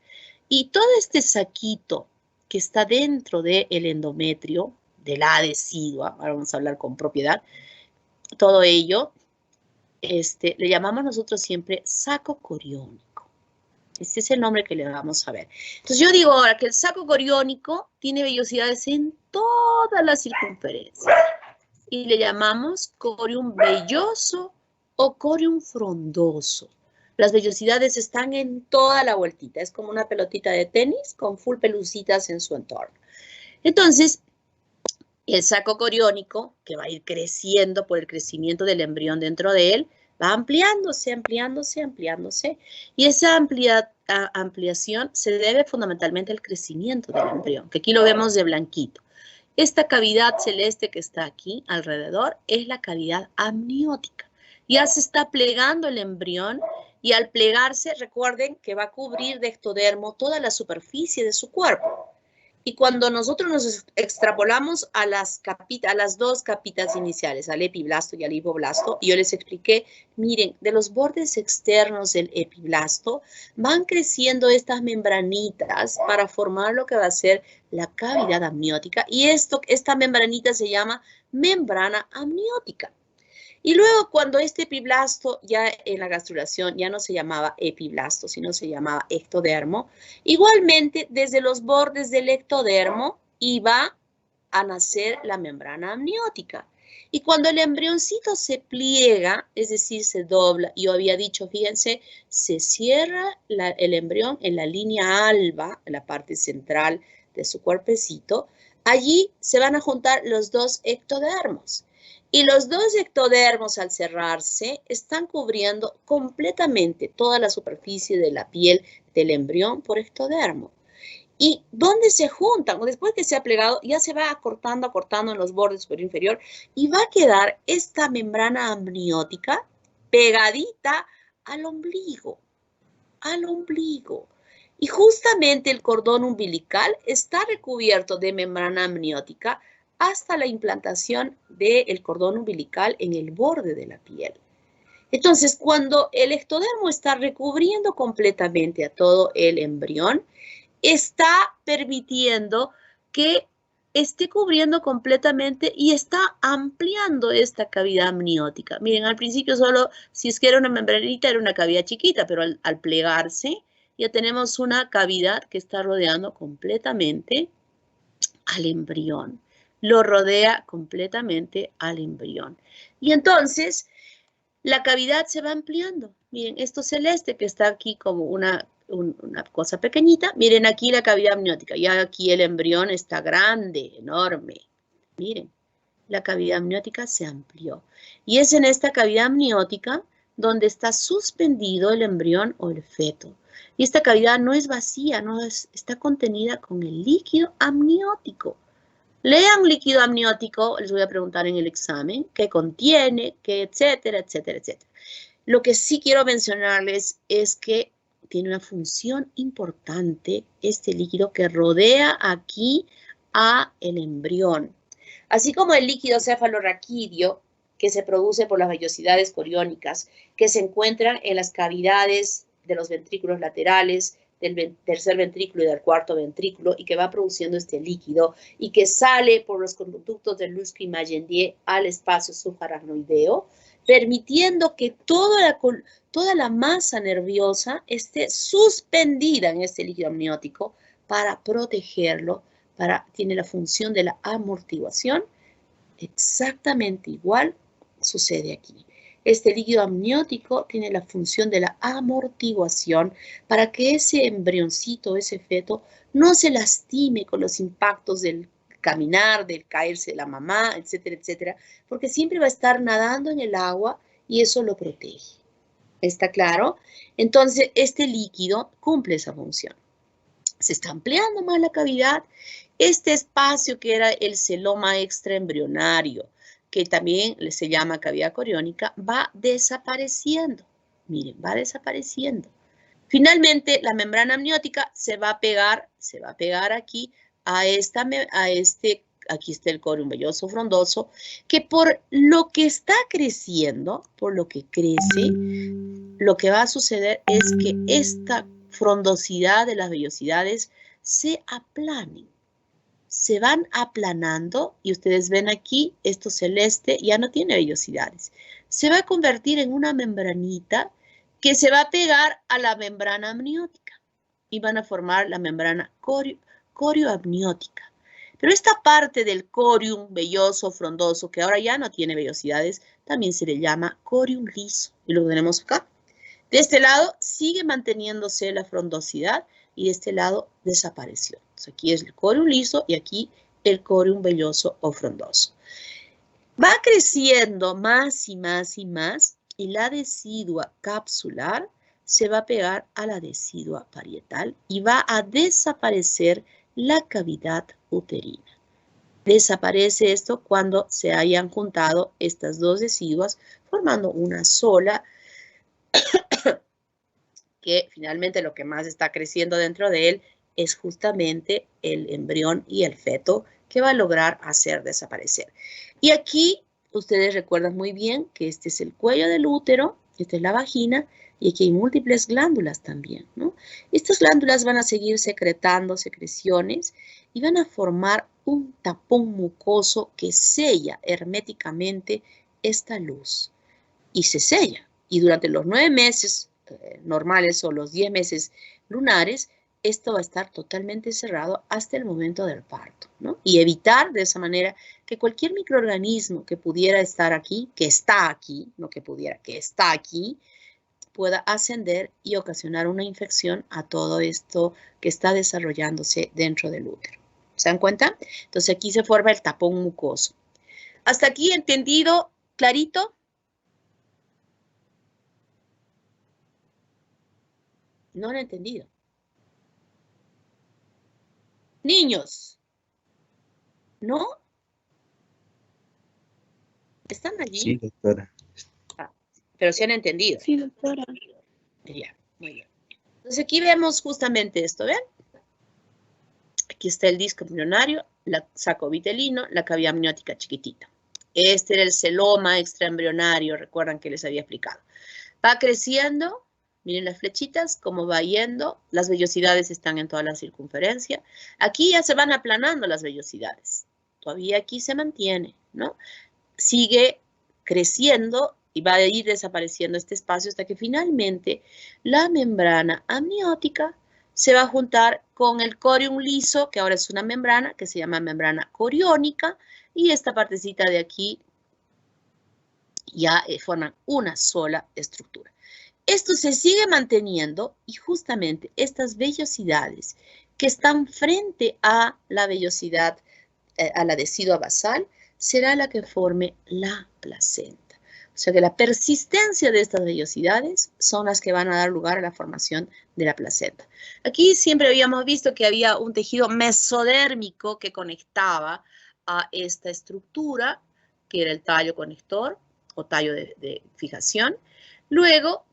Y todo este saquito que está dentro del endometrio, de la decidua, ahora vamos a hablar con propiedad, todo ello, le llamamos nosotros siempre saco coriónico. Este es el nombre que le vamos a ver. Entonces yo digo ahora que el saco coriónico tiene vellosidades en toda la circunferencia. Y le llamamos corium velloso o corium frondoso. Las vellosidades están en toda la vueltita. Es como una pelotita de tenis con full pelucitas en su entorno. Entonces, el saco coriónico, que va a ir creciendo por el crecimiento del embrión dentro de él, va ampliándose. Y esa ampliación se debe fundamentalmente al crecimiento del embrión, que aquí lo vemos de blanquito. Esta cavidad celeste que está aquí alrededor es la cavidad amniótica. Ya se está plegando el embrión y al plegarse, recuerden que va a cubrir de ectodermo toda la superficie de su cuerpo. Y cuando nosotros nos extrapolamos a las dos capitas iniciales, al epiblasto y al hipoblasto, yo les expliqué, miren, de los bordes externos del epiblasto van creciendo estas membranitas para formar lo que va a ser la cavidad amniótica. Y esta membranita se llama membrana amniótica. Y luego cuando este epiblasto ya en la gastrulación ya no se llamaba epiblasto, sino se llamaba ectodermo, igualmente desde los bordes del ectodermo iba a nacer la membrana amniótica. Y cuando el embrioncito se pliega, es decir, se dobla, yo había dicho, fíjense, se cierra el embrión en la línea alba, en la parte central de su cuerpecito, allí se van a juntar los dos ectodermos. Y los dos ectodermos al cerrarse están cubriendo completamente toda la superficie de la piel del embrión por ectodermo. ¿Y dónde se juntan? Después que se ha plegado, ya se va acortando en los bordes superior e inferior y va a quedar esta membrana amniótica pegadita al ombligo. Y justamente el cordón umbilical está recubierto de membrana amniótica hasta la implantación del cordón umbilical en el borde de la piel. Entonces, cuando el ectodermo está recubriendo completamente a todo el embrión, está permitiendo que esté cubriendo completamente y está ampliando esta cavidad amniótica. Miren, al principio solo, si es que era una membranita, era una cavidad chiquita, pero al plegarse ya tenemos una cavidad que está rodeando completamente al embrión. Lo rodea completamente al embrión. Y entonces, la cavidad se va ampliando. Miren, esto celeste que está aquí como una una cosa pequeñita. Miren aquí la cavidad amniótica. Ya aquí el embrión está grande, enorme. Miren, la cavidad amniótica se amplió. Y es en esta cavidad amniótica donde está suspendido el embrión o el feto. Y esta cavidad no es vacía, está contenida con el líquido amniótico. Lean líquido amniótico, les voy a preguntar en el examen, qué contiene, qué, etcétera, etcétera, etcétera. Lo que sí quiero mencionarles es que tiene una función importante este líquido que rodea aquí a el embrión. Así como el líquido cefalorraquídeo que se produce por las vellosidades coriónicas que se encuentran en las cavidades de los ventrículos laterales, del tercer ventrículo y del cuarto ventrículo y que va produciendo este líquido y que sale por los conductos de Lütke-Magendie al espacio subaracnoideo, permitiendo que toda la masa nerviosa esté suspendida en este líquido amniótico para protegerlo, tiene la función de la amortiguación. Exactamente igual sucede aquí. Este líquido amniótico tiene la función de la amortiguación para que ese embrioncito, ese feto, no se lastime con los impactos del caminar, del caerse de la mamá, etcétera, etcétera, porque siempre va a estar nadando en el agua y eso lo protege. ¿Está claro? Entonces, este líquido cumple esa función. Se está ampliando más la cavidad. Este espacio que era el celoma extraembrionario, que también se llama cavidad coriónica, va desapareciendo. Miren, va desapareciendo. Finalmente, la membrana amniótica se va a pegar aquí aquí está el corium velloso frondoso, que por lo que está creciendo, por lo que crece, lo que va a suceder es que esta frondosidad de las vellosidades se aplanen. Se van aplanando y ustedes ven aquí, esto celeste ya no tiene vellosidades. Se va a convertir en una membranita que se va a pegar a la membrana amniótica y van a formar la membrana corioamniótica. Pero esta parte del corium velloso frondoso, que ahora ya no tiene vellosidades, también se le llama corium liso. Y lo tenemos acá. De este lado sigue manteniéndose la frondosidad y de este lado desapareció. Entonces aquí es el corium liso y aquí el corium velloso o frondoso. Va creciendo más y más y más y la decidua capsular se va a pegar a la decidua parietal y va a desaparecer la cavidad uterina. Desaparece esto cuando se hayan juntado estas dos deciduas formando una sola, que finalmente lo que más está creciendo dentro de él es justamente el embrión y el feto que va a lograr hacer desaparecer. Y aquí ustedes recuerdan muy bien que este es el cuello del útero, esta es la vagina y aquí hay múltiples glándulas también, ¿no? Estas glándulas van a seguir secretando secreciones y van a formar un tapón mucoso que sella herméticamente esta luz y se sella. Y durante los 9 meses normales o los 10 meses lunares, esto va a estar totalmente cerrado hasta el momento del parto, ¿no? Y evitar de esa manera que cualquier microorganismo que pudiera estar aquí, que está aquí, no que pudiera, que está aquí, pueda ascender y ocasionar una infección a todo esto que está desarrollándose dentro del útero. ¿Se dan cuenta? Entonces aquí se forma el tapón mucoso. ¿Hasta aquí entendido? ¿Clarito? No lo he entendido. Niños, ¿no? ¿Están allí? Sí, doctora. Pero sí han entendido. Sí, doctora. Ya, muy bien. Entonces aquí vemos justamente esto, ¿ven? Aquí está el disco embrionario, el saco vitelino, la cavidad amniótica chiquitita. Este era el celoma extraembrionario, recuerdan que les había explicado. Va creciendo, miren las flechitas, cómo va yendo, las vellosidades están en toda la circunferencia. Aquí ya se van aplanando las vellosidades, todavía aquí se mantiene, ¿no? Sigue creciendo y va a ir desapareciendo este espacio hasta que finalmente la membrana amniótica se va a juntar con el corium liso, que ahora es una membrana que se llama membrana coriónica, y esta partecita de aquí ya forman una sola estructura. Esto se sigue manteniendo y justamente estas vellosidades que están frente a la vellosidad, a la decidua basal, será la que forme la placenta. O sea que la persistencia de estas vellosidades son las que van a dar lugar a la formación de la placenta. Aquí siempre habíamos visto que había un tejido mesodérmico que conectaba a esta estructura, que era el tallo conector o tallo de fijación. Luego,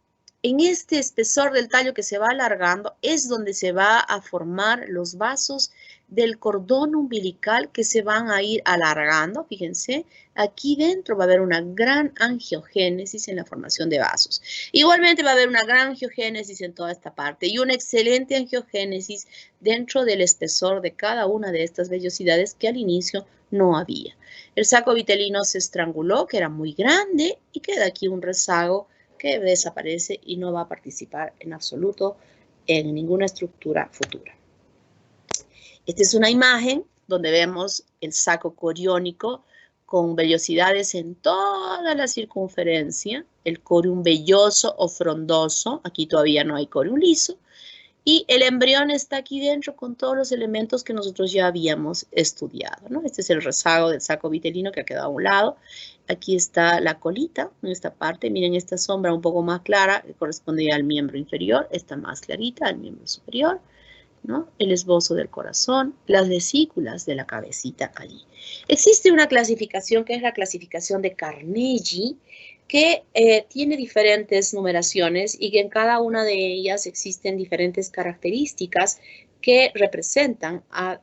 en este espesor del tallo que se va alargando es donde se va a formar los vasos del cordón umbilical que se van a ir alargando. Fíjense, aquí dentro va a haber una gran angiogénesis en la formación de vasos. Igualmente va a haber una gran angiogénesis en toda esta parte y una excelente angiogénesis dentro del espesor de cada una de estas vellosidades que al inicio no había. El saco vitelino se estranguló, que era muy grande, y queda aquí un rezago que desaparece y no va a participar en absoluto en ninguna estructura futura. Esta es una imagen donde vemos el saco coriónico con vellosidades en toda la circunferencia, el corium velloso o frondoso, aquí todavía no hay corium liso, y el embrión está aquí dentro con todos los elementos que nosotros ya habíamos estudiado, ¿no? Este es el rezago del saco vitelino que ha quedado a un lado. Aquí está la colita en esta parte. Miren esta sombra un poco más clara que corresponde al miembro inferior. Esta más clarita al miembro superior, ¿no? El esbozo del corazón, las vesículas de la cabecita allí. Existe una clasificación que es la clasificación de Carnegie, que tiene diferentes numeraciones y que en cada una de ellas existen diferentes características que representan a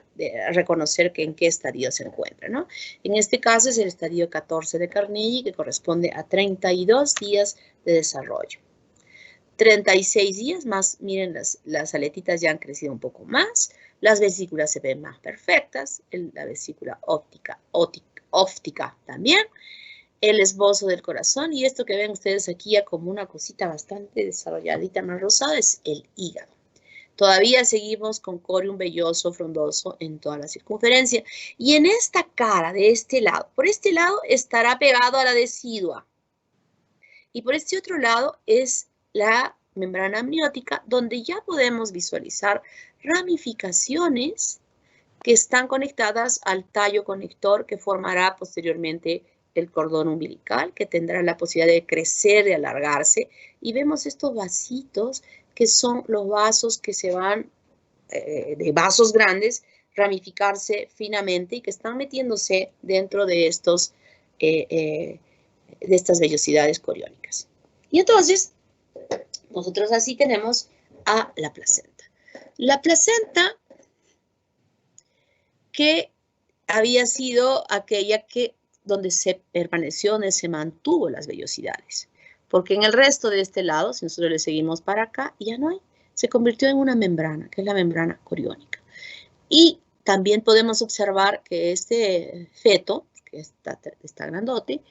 reconocer que en qué estadio se encuentra, ¿no? En este caso es el estadio 14 de Carnegie, que corresponde a 32 días de desarrollo. 36 días más, miren, las aletitas ya han crecido un poco más, las vesículas se ven más perfectas, la vesícula óptica también, el esbozo del corazón, y esto que ven ustedes aquí ya como una cosita bastante desarrolladita más rosada es el hígado. Todavía seguimos con corium velloso, frondoso en toda la circunferencia. Y en esta cara de este lado, por este lado estará pegado a la decidua. Y por este otro lado es la membrana amniótica, donde ya podemos visualizar ramificaciones que están conectadas al tallo conector que formará posteriormente el cordón umbilical, que tendrá la posibilidad de crecer, de alargarse. Y vemos estos vasitos que son los vasos que se van, de vasos grandes, ramificarse finamente y que están metiéndose dentro de estas vellosidades coriónicas. Y entonces, nosotros así tenemos a la placenta. La placenta que había sido aquella donde se permaneció, donde se mantuvo las vellosidades. Porque en el resto de este lado, si nosotros le seguimos para acá, ya no hay. Se convirtió en una membrana, que es la membrana coriónica. Y también podemos observar que este feto, que está grandote,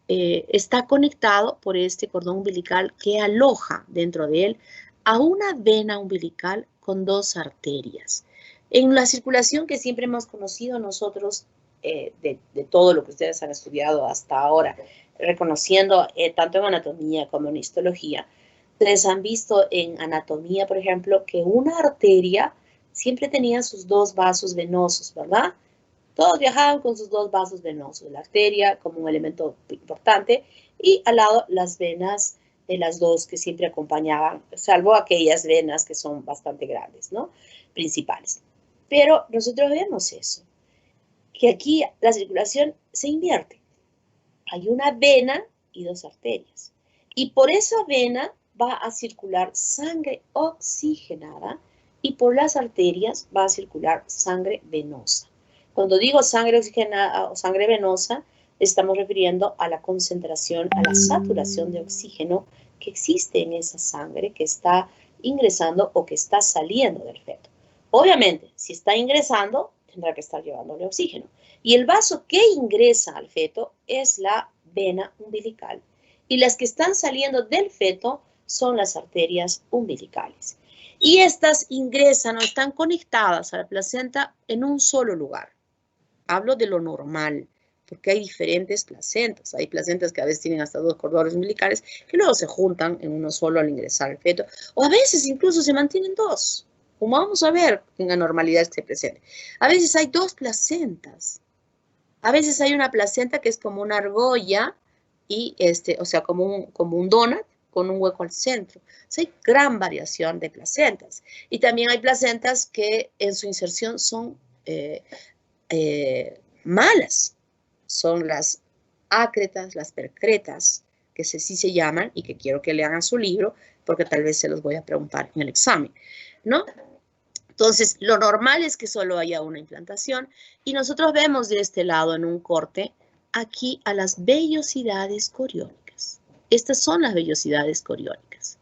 está conectado por este cordón umbilical que aloja dentro de él a una vena umbilical con dos arterias. En la circulación que siempre hemos conocido nosotros, de todo lo que ustedes han estudiado hasta ahora, reconociendo tanto en anatomía como en histología, ustedes han visto en anatomía, por ejemplo, que una arteria siempre tenía sus dos vasos venosos, ¿verdad? Todos viajaban con sus dos vasos venosos, la arteria como un elemento importante y al lado las venas de las dos que siempre acompañaban, salvo aquellas venas que son bastante grandes, ¿no? Principales. Pero nosotros vemos eso, que aquí la circulación se invierte. Hay una vena y dos arterias. Y por esa vena va a circular sangre oxigenada y por las arterias va a circular sangre venosa. Cuando digo sangre oxigenada o sangre venosa, estamos refiriendo a la concentración, a la saturación de oxígeno que existe en esa sangre que está ingresando o que está saliendo del feto. Obviamente, si está ingresando, tendrá que estar llevándole oxígeno. Y el vaso que ingresa al feto es la vena umbilical. Y las que están saliendo del feto son las arterias umbilicales. Y estas ingresan o están conectadas a la placenta en un solo lugar. Hablo de lo normal, porque hay diferentes placentas. Hay placentas que a veces tienen hasta 2 cordones umbilicales que luego se juntan en uno solo al ingresar el feto, o a veces incluso se mantienen 2, como vamos a ver en anormalidades que se presenten. A veces hay 2 placentas. A veces hay una placenta que es como una argolla, y o sea, como un donut con un hueco al centro. O sea, hay gran variación de placentas. Y también hay placentas que en su inserción son malas. Son las acretas, las percretas, que sí se llaman y que quiero que lean su libro, porque tal vez se los voy a preguntar en el examen, ¿no? Entonces, lo normal es que solo haya una implantación y nosotros vemos de este lado en un corte aquí a las vellosidades coriónicas. Estas son las vellosidades coriónicas.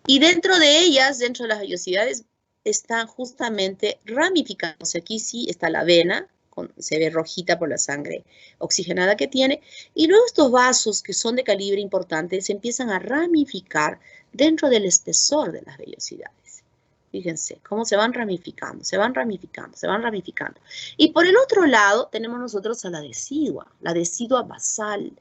Y dentro de ellas, dentro de las vellosidades, están justamente ramificándose. Aquí sí está la vena, se ve rojita por la sangre oxigenada que tiene. Y luego estos vasos que son de calibre importante se empiezan a ramificar dentro del espesor de las vellosidades. Fíjense cómo se van ramificando, se van ramificando, se van ramificando. Y por el otro lado tenemos nosotros a la decidua basal.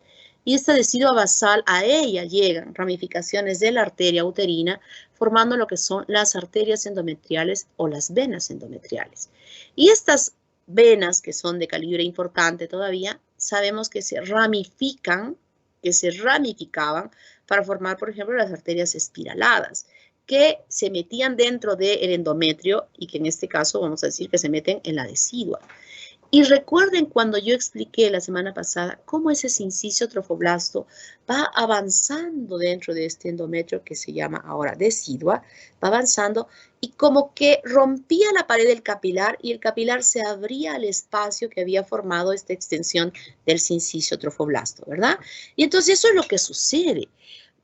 Y esta decidua basal, a ella llegan ramificaciones de la arteria uterina, formando lo que son las arterias endometriales o las venas endometriales. Y estas venas, que son de calibre importante todavía, sabemos que se ramifican, que se ramificaban para formar, por ejemplo, las arterias espiraladas, que se metían dentro del endometrio y que en este caso vamos a decir que se meten en la decidua. Y recuerden cuando yo expliqué la semana pasada cómo ese sincicio trofoblasto va avanzando dentro de este endometrio que se llama ahora decidua, va avanzando y como que rompía la pared del capilar y el capilar se abría al espacio que había formado esta extensión del sincicio trofoblasto, ¿verdad? Y entonces eso es lo que sucede.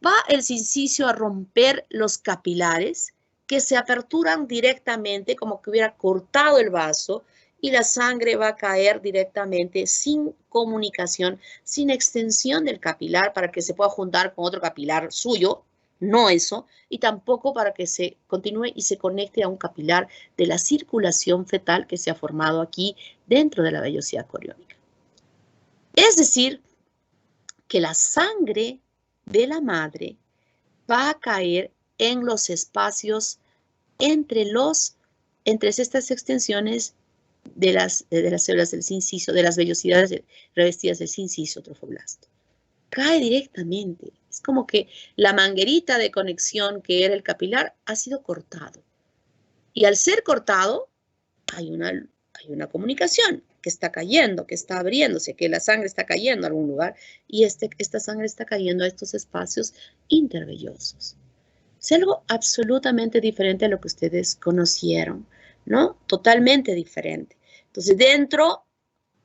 Va el sincicio a romper los capilares que se aperturan directamente como que hubiera cortado el vaso y la sangre va a caer directamente sin comunicación, sin extensión del capilar para que se pueda juntar con otro capilar suyo, no eso, y tampoco para que se continúe y se conecte a un capilar de la circulación fetal que se ha formado aquí dentro de la vellosidad coriónica. Es decir, que la sangre de la madre va a caer en los espacios entre estas extensiones de las células del sincicio, de las vellosidades revestidas del sincicio trofoblasto. Cae directamente. Es como que la manguerita de conexión que era el capilar ha sido cortado. Y al ser cortado, hay una comunicación que está cayendo, que está abriéndose, que la sangre está cayendo a algún lugar y esta sangre está cayendo a estos espacios intervellosos. Es algo absolutamente diferente a lo que ustedes conocieron, ¿no? Totalmente diferente. Entonces, dentro,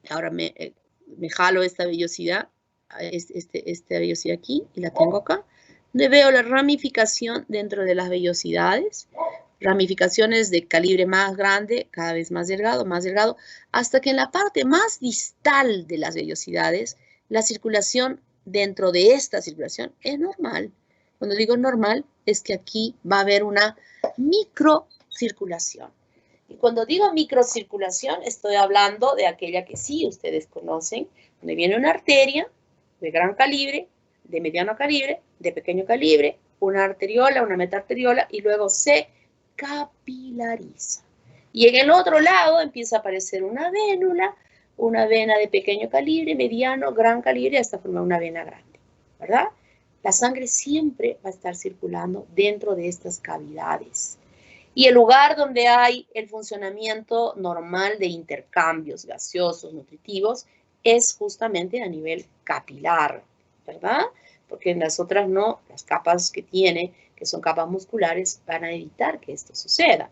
ahora me jalo esta vellosidad, esta vellosidad aquí, y la tengo acá, donde veo la ramificación dentro de las vellosidades, ramificaciones de calibre más grande, cada vez más delgado, hasta que en la parte más distal de las vellosidades, la circulación dentro de esta circulación es normal. Cuando digo normal, es que aquí va a haber una microcirculación. Y cuando digo microcirculación, estoy hablando de aquella que sí ustedes conocen, donde viene una arteria de gran calibre, de mediano calibre, de pequeño calibre, una arteriola, una metarteriola, y luego se capilariza. Y en el otro lado empieza a aparecer una vénula, una vena de pequeño calibre, mediano, gran calibre, hasta formar una vena grande, ¿verdad? La sangre siempre va a estar circulando dentro de estas cavidades. Y el lugar donde hay el funcionamiento normal de intercambios gaseosos, nutritivos, es justamente a nivel capilar, ¿verdad? Porque en las otras no, las capas que tiene, que son capas musculares, van a evitar que esto suceda.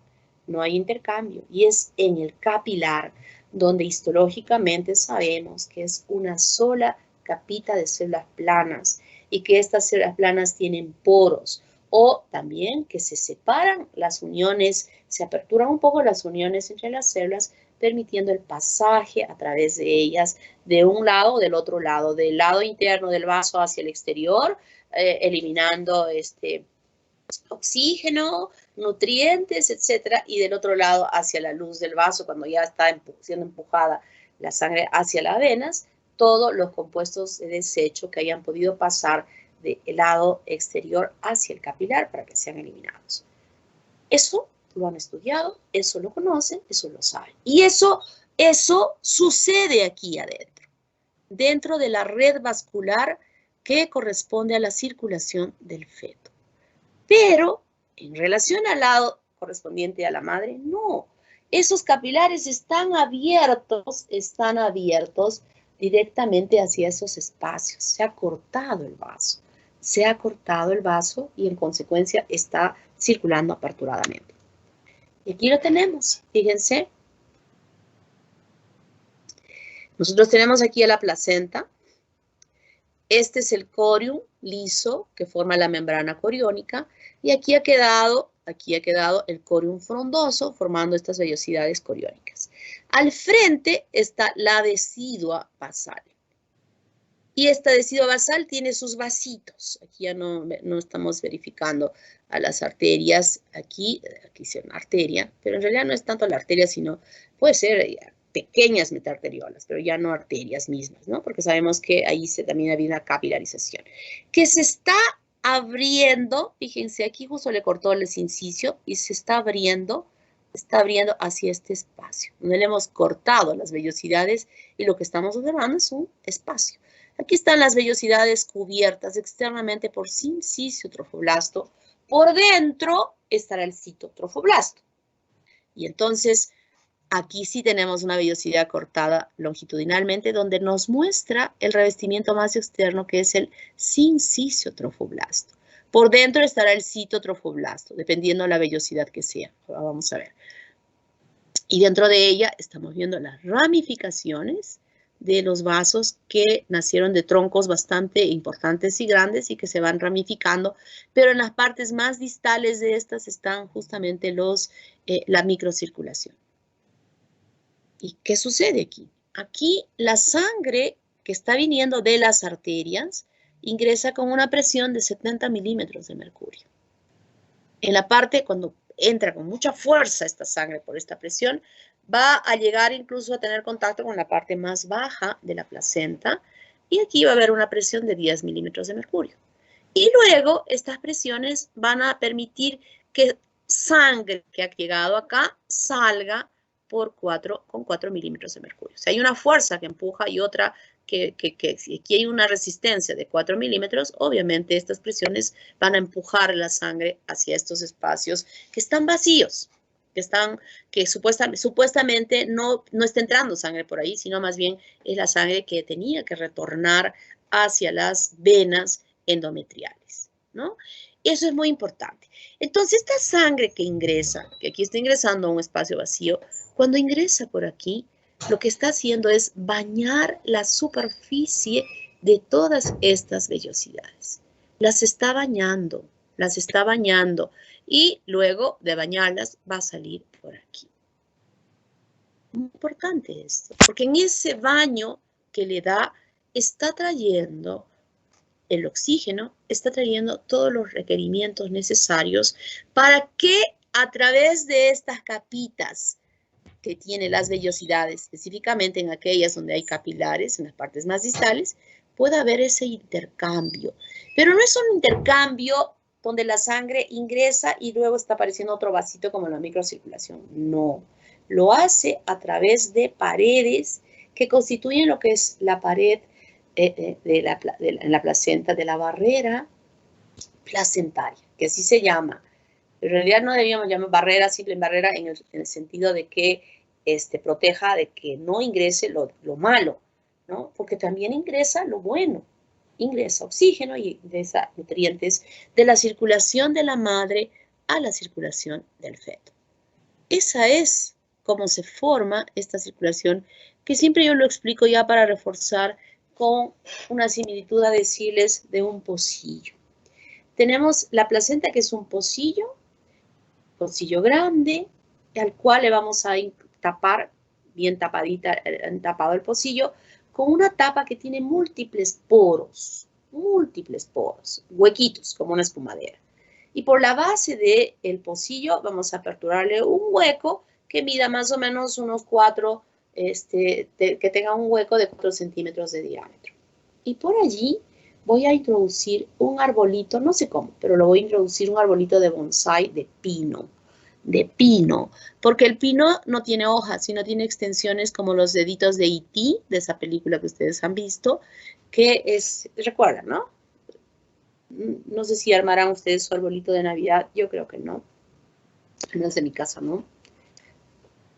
No hay intercambio. Y es en el capilar donde histológicamente sabemos que es una sola capita de células planas y que estas células planas tienen poros, o también que se separan las uniones, se aperturan un poco las uniones entre las células, permitiendo el pasaje a través de ellas de un lado o del otro lado, del lado interno del vaso hacia el exterior, eliminando oxígeno, nutrientes, etcétera, y del otro lado hacia la luz del vaso, cuando ya está siendo empujada la sangre hacia las venas, todos los compuestos de desecho que hayan podido pasar del lado exterior hacia el capilar para que sean eliminados. Eso lo han estudiado, eso lo conocen, eso lo saben. Y eso sucede aquí adentro, dentro de la red vascular que corresponde a la circulación del feto. Pero en relación al lado correspondiente a la madre, no. Esos capilares están abiertos directamente hacia esos espacios. Se ha cortado el vaso. Se ha cortado el vaso y en consecuencia está circulando aperturadamente. Y aquí lo tenemos, fíjense. Nosotros tenemos aquí a la placenta. Este es el corium liso que forma la membrana coriónica y aquí ha quedado el corium frondoso formando estas vellosidades coriónicas. Al frente está la decidua basal. Y esta decidua basal tiene sus vasitos. Aquí ya no estamos verificando a las arterias. Aquí sí una arteria, pero en realidad no es tanto la arteria, sino puede ser pequeñas metarteriolas, pero ya no arterias mismas, ¿no? Porque sabemos que ahí también había una capilarización. Que se está abriendo, fíjense, aquí justo le cortó el inciso y se está abriendo hacia este espacio, donde le hemos cortado las vellosidades y lo que estamos observando es un espacio. Aquí están las vellosidades cubiertas externamente por sincicio trofoblasto. Por dentro estará el citotrofoblasto. Y entonces, aquí sí tenemos una vellosidad cortada longitudinalmente donde nos muestra el revestimiento más externo que es el sincicio trofoblasto. Por dentro estará el citotrofoblasto, dependiendo de la vellosidad que sea. Ahora vamos a ver. Y dentro de ella estamos viendo las ramificaciones de los vasos que nacieron de troncos bastante importantes y grandes y que se van ramificando, pero en las partes más distales de estas están justamente la microcirculación. ¿Y qué sucede aquí? Aquí la sangre que está viniendo de las arterias ingresa con una presión de 70 milímetros de mercurio. En la parte, cuando entra con mucha fuerza esta sangre por esta presión, va a llegar incluso a tener contacto con la parte más baja de la placenta y aquí va a haber una presión de 10 milímetros de mercurio. Y luego estas presiones van a permitir que sangre que ha llegado acá salga con 4 milímetros de mercurio. O sea, hay una fuerza que empuja y otra que aquí hay una resistencia de 4 milímetros, obviamente estas presiones van a empujar la sangre hacia estos espacios que están vacíos, que supuestamente no está entrando sangre por ahí, sino más bien es la sangre que tenía que retornar hacia las venas endometriales, ¿no? Eso es muy importante. Entonces, esta sangre que ingresa, que aquí está ingresando a un espacio vacío, cuando ingresa por aquí, lo que está haciendo es bañar la superficie de todas estas vellosidades. Las está bañando y luego de bañarlas va a salir por aquí. Muy importante esto, porque en ese baño que le da, está trayendo el oxígeno, está trayendo todos los requerimientos necesarios para que a través de estas capitas que tiene las vellosidades, específicamente en aquellas donde hay capilares, en las partes más distales, pueda haber ese intercambio. Pero no es un intercambio donde la sangre ingresa y luego está apareciendo otro vasito como la microcirculación. No, lo hace a través de paredes que constituyen lo que es la pared en la placenta de la barrera placentaria, que así se llama. En realidad no debíamos llamar barrera, simple barrera en el sentido de que proteja de que no ingrese lo malo, ¿no? Porque también ingresa lo bueno, ingresa oxígeno y ingresa nutrientes de la circulación de la madre a la circulación del feto. Esa es cómo se forma esta circulación, que siempre yo lo explico ya para reforzar con una similitud a decirles de un pocillo. Tenemos la placenta que es un pocillo grande, al cual le vamos a tapar, bien tapado el pocillo, con una tapa que tiene múltiples poros, huequitos, como una espumadera. Y por la base del pocillo vamos a aperturarle un hueco que mida más o menos unos 4 que tenga un hueco de 4 centímetros de diámetro. Y por allí voy a introducir un arbolito, no sé cómo, pero lo voy a introducir un arbolito de bonsái de pino, porque el pino no tiene hojas, sino tiene extensiones como los deditos de E.T., de esa película que ustedes han visto, que es, recuerdan, ¿no? No sé si armarán ustedes su arbolito de Navidad, yo creo que no. No es de mi casa, ¿no?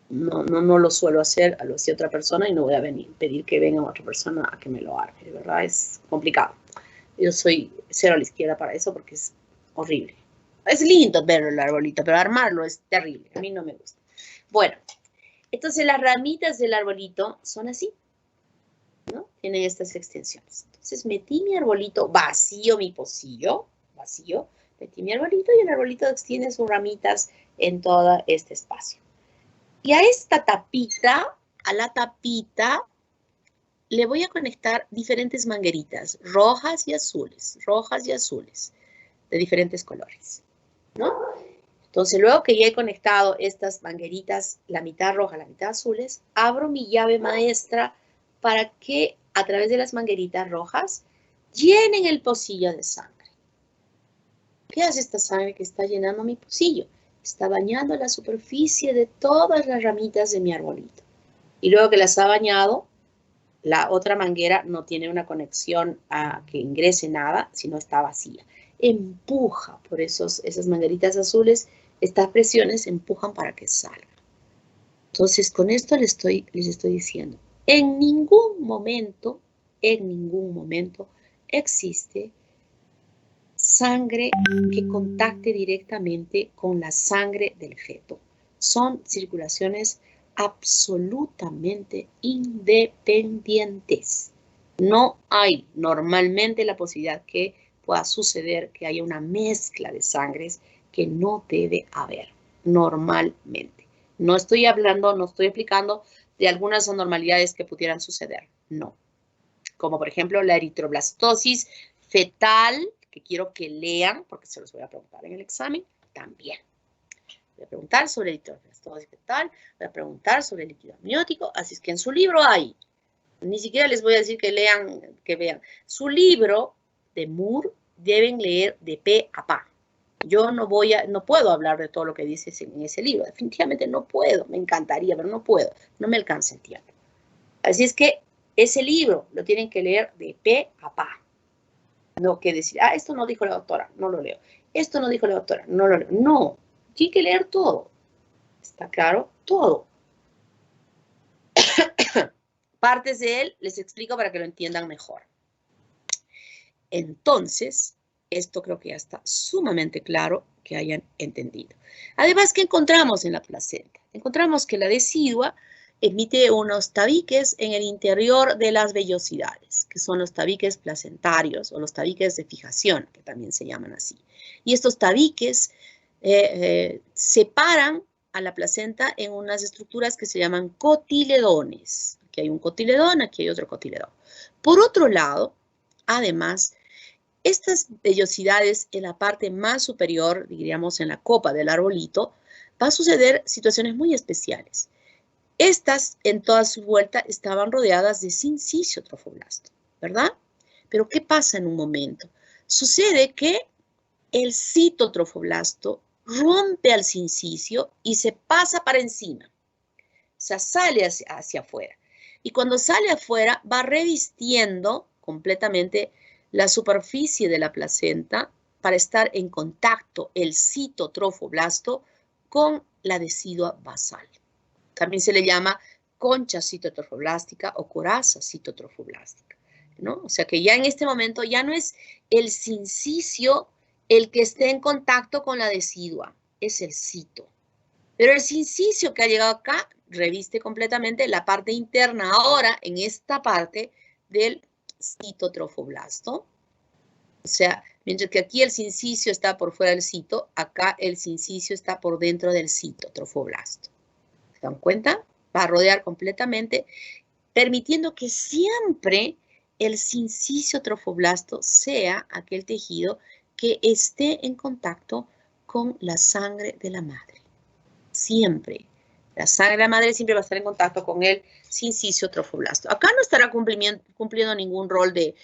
No lo suelo hacer, lo hacía otra persona y no voy a pedir que venga otra persona a que me lo arme, de verdad es complicado. Yo soy cero a la izquierda para eso porque es horrible. Es lindo verlo el arbolito, pero armarlo es terrible, a mí no me gusta. Bueno, entonces las ramitas del arbolito son así, ¿no? Tienen estas extensiones. Entonces metí mi arbolito, vacío mi pocillo, vacío, metí mi arbolito y el arbolito extiende sus ramitas en todo este espacio. Y a esta tapita, a la tapita, le voy a conectar diferentes mangueritas, rojas y azules, de diferentes colores, ¿no? Entonces, luego que ya he conectado estas mangueritas, la mitad roja, la mitad azules, abro mi llave maestra para que a través de las mangueritas rojas llenen el pocillo de sangre. ¿Qué hace esta sangre que está llenando mi pocillo? Está bañando la superficie de todas las ramitas de mi arbolito. Y luego que las ha bañado, la otra manguera no tiene una conexión a que ingrese nada, sino está vacía. Empuja por esas mangueritas azules, estas presiones empujan para que salga. Entonces, con esto les estoy diciendo, en ningún momento existe sangre que contacte directamente con la sangre del feto. Son circulaciones absolutamente independientes. No hay normalmente la posibilidad que pueda suceder que haya una mezcla de sangres que no debe haber normalmente. No estoy explicando de algunas anormalidades que pudieran suceder, no. Como por ejemplo la eritroblastosis fetal, que quiero que lean, porque se los voy a preguntar en el examen, también. Voy a preguntar sobre eritroblastosis fetal, voy a preguntar sobre el líquido amniótico, así es que en su libro hay, ni siquiera les voy a decir que lean, que vean. Su libro de Moore deben leer de pe a pa. Yo no puedo hablar de todo lo que dice en ese libro, definitivamente no puedo, me encantaría, pero no puedo, no me alcanza el tiempo. Así es que ese libro lo tienen que leer de pe a pa. No que decir, esto no dijo la doctora, no lo leo. Esto no dijo la doctora, no lo leo. No, tiene que leer todo. ¿Está claro? Todo. Partes de él les explico para que lo entiendan mejor. Entonces, esto creo que ya está sumamente claro que hayan entendido. Además, ¿qué encontramos en la placenta? Encontramos que la decidua emite unos tabiques en el interior de las vellosidades, que son los tabiques placentarios o los tabiques de fijación, que también se llaman así. Y estos tabiques separan a la placenta en unas estructuras que se llaman cotiledones. Aquí hay un cotiledón, aquí hay otro cotiledón. Por otro lado, además, estas vellosidades en la parte más superior, diríamos en la copa del arbolito, va a suceder situaciones muy especiales. Estas, en toda su vuelta, estaban rodeadas de sincisio trofoblasto, ¿verdad? Pero ¿qué pasa en un momento? Sucede que el citotrofoblasto rompe al sincisio y se pasa para encima. O sea, sale hacia afuera. Y cuando sale afuera, va revistiendo completamente la superficie de la placenta para estar en contacto el citotrofoblasto con la decidua basal. También se le llama concha citotrofoblástica o coraza citotrofoblástica, ¿no? O sea que ya en este momento ya no es el sincisio el que esté en contacto con la decidua, es el cito. Pero el sincisio que ha llegado acá reviste completamente la parte interna ahora en esta parte del citotrofoblasto. O sea, mientras que aquí el sincisio está por fuera del cito, acá el sincisio está por dentro del citotrofoblasto. ¿Se dan cuenta? Va a rodear completamente, permitiendo que siempre el sincisio trofoblasto sea aquel tejido que esté en contacto con la sangre de la madre. Siempre. La sangre de la madre siempre va a estar en contacto con el sincicio trofoblasto. Acá no estará cumpliendo ningún rol de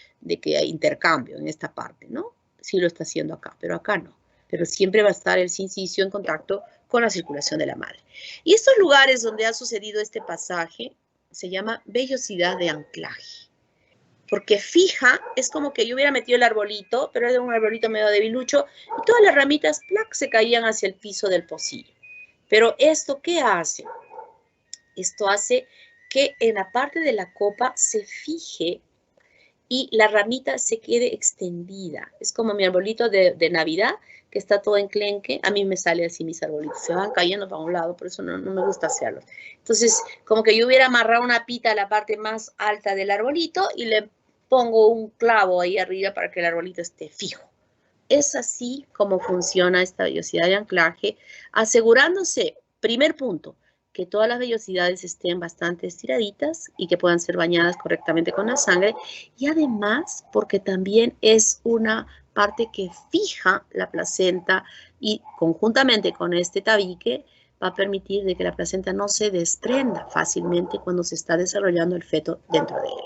que hay intercambio en esta parte, ¿no? Sí lo está haciendo acá, pero acá no. Pero siempre va a estar el sincicio en contacto con la circulación de la madre. Y estos lugares donde ha sucedido este pasaje se llama vellosidad de anclaje. Porque fija, es como que yo hubiera metido el arbolito, pero era un arbolito medio debilucho, y todas las ramitas, ¡plac!, se caían hacia el piso del pocillo. Pero esto, ¿qué hace? Esto hace que en la parte de la copa se fije y la ramita se quede extendida. Es como mi arbolito de Navidad, que está todo enclenque. A mí me sale así mis arbolitos, se van cayendo para un lado, por eso no me gusta hacerlos. Entonces, como que yo hubiera amarrado una pita a la parte más alta del arbolito y le pongo un clavo ahí arriba para que el arbolito esté fijo. Es así como funciona esta vellosidad de anclaje, asegurándose, primer punto, que todas las vellosidades estén bastante estiraditas y que puedan ser bañadas correctamente con la sangre, y además porque también es una parte que fija la placenta y conjuntamente con este tabique va a permitir de que la placenta no se desprenda fácilmente cuando se está desarrollando el feto dentro de él.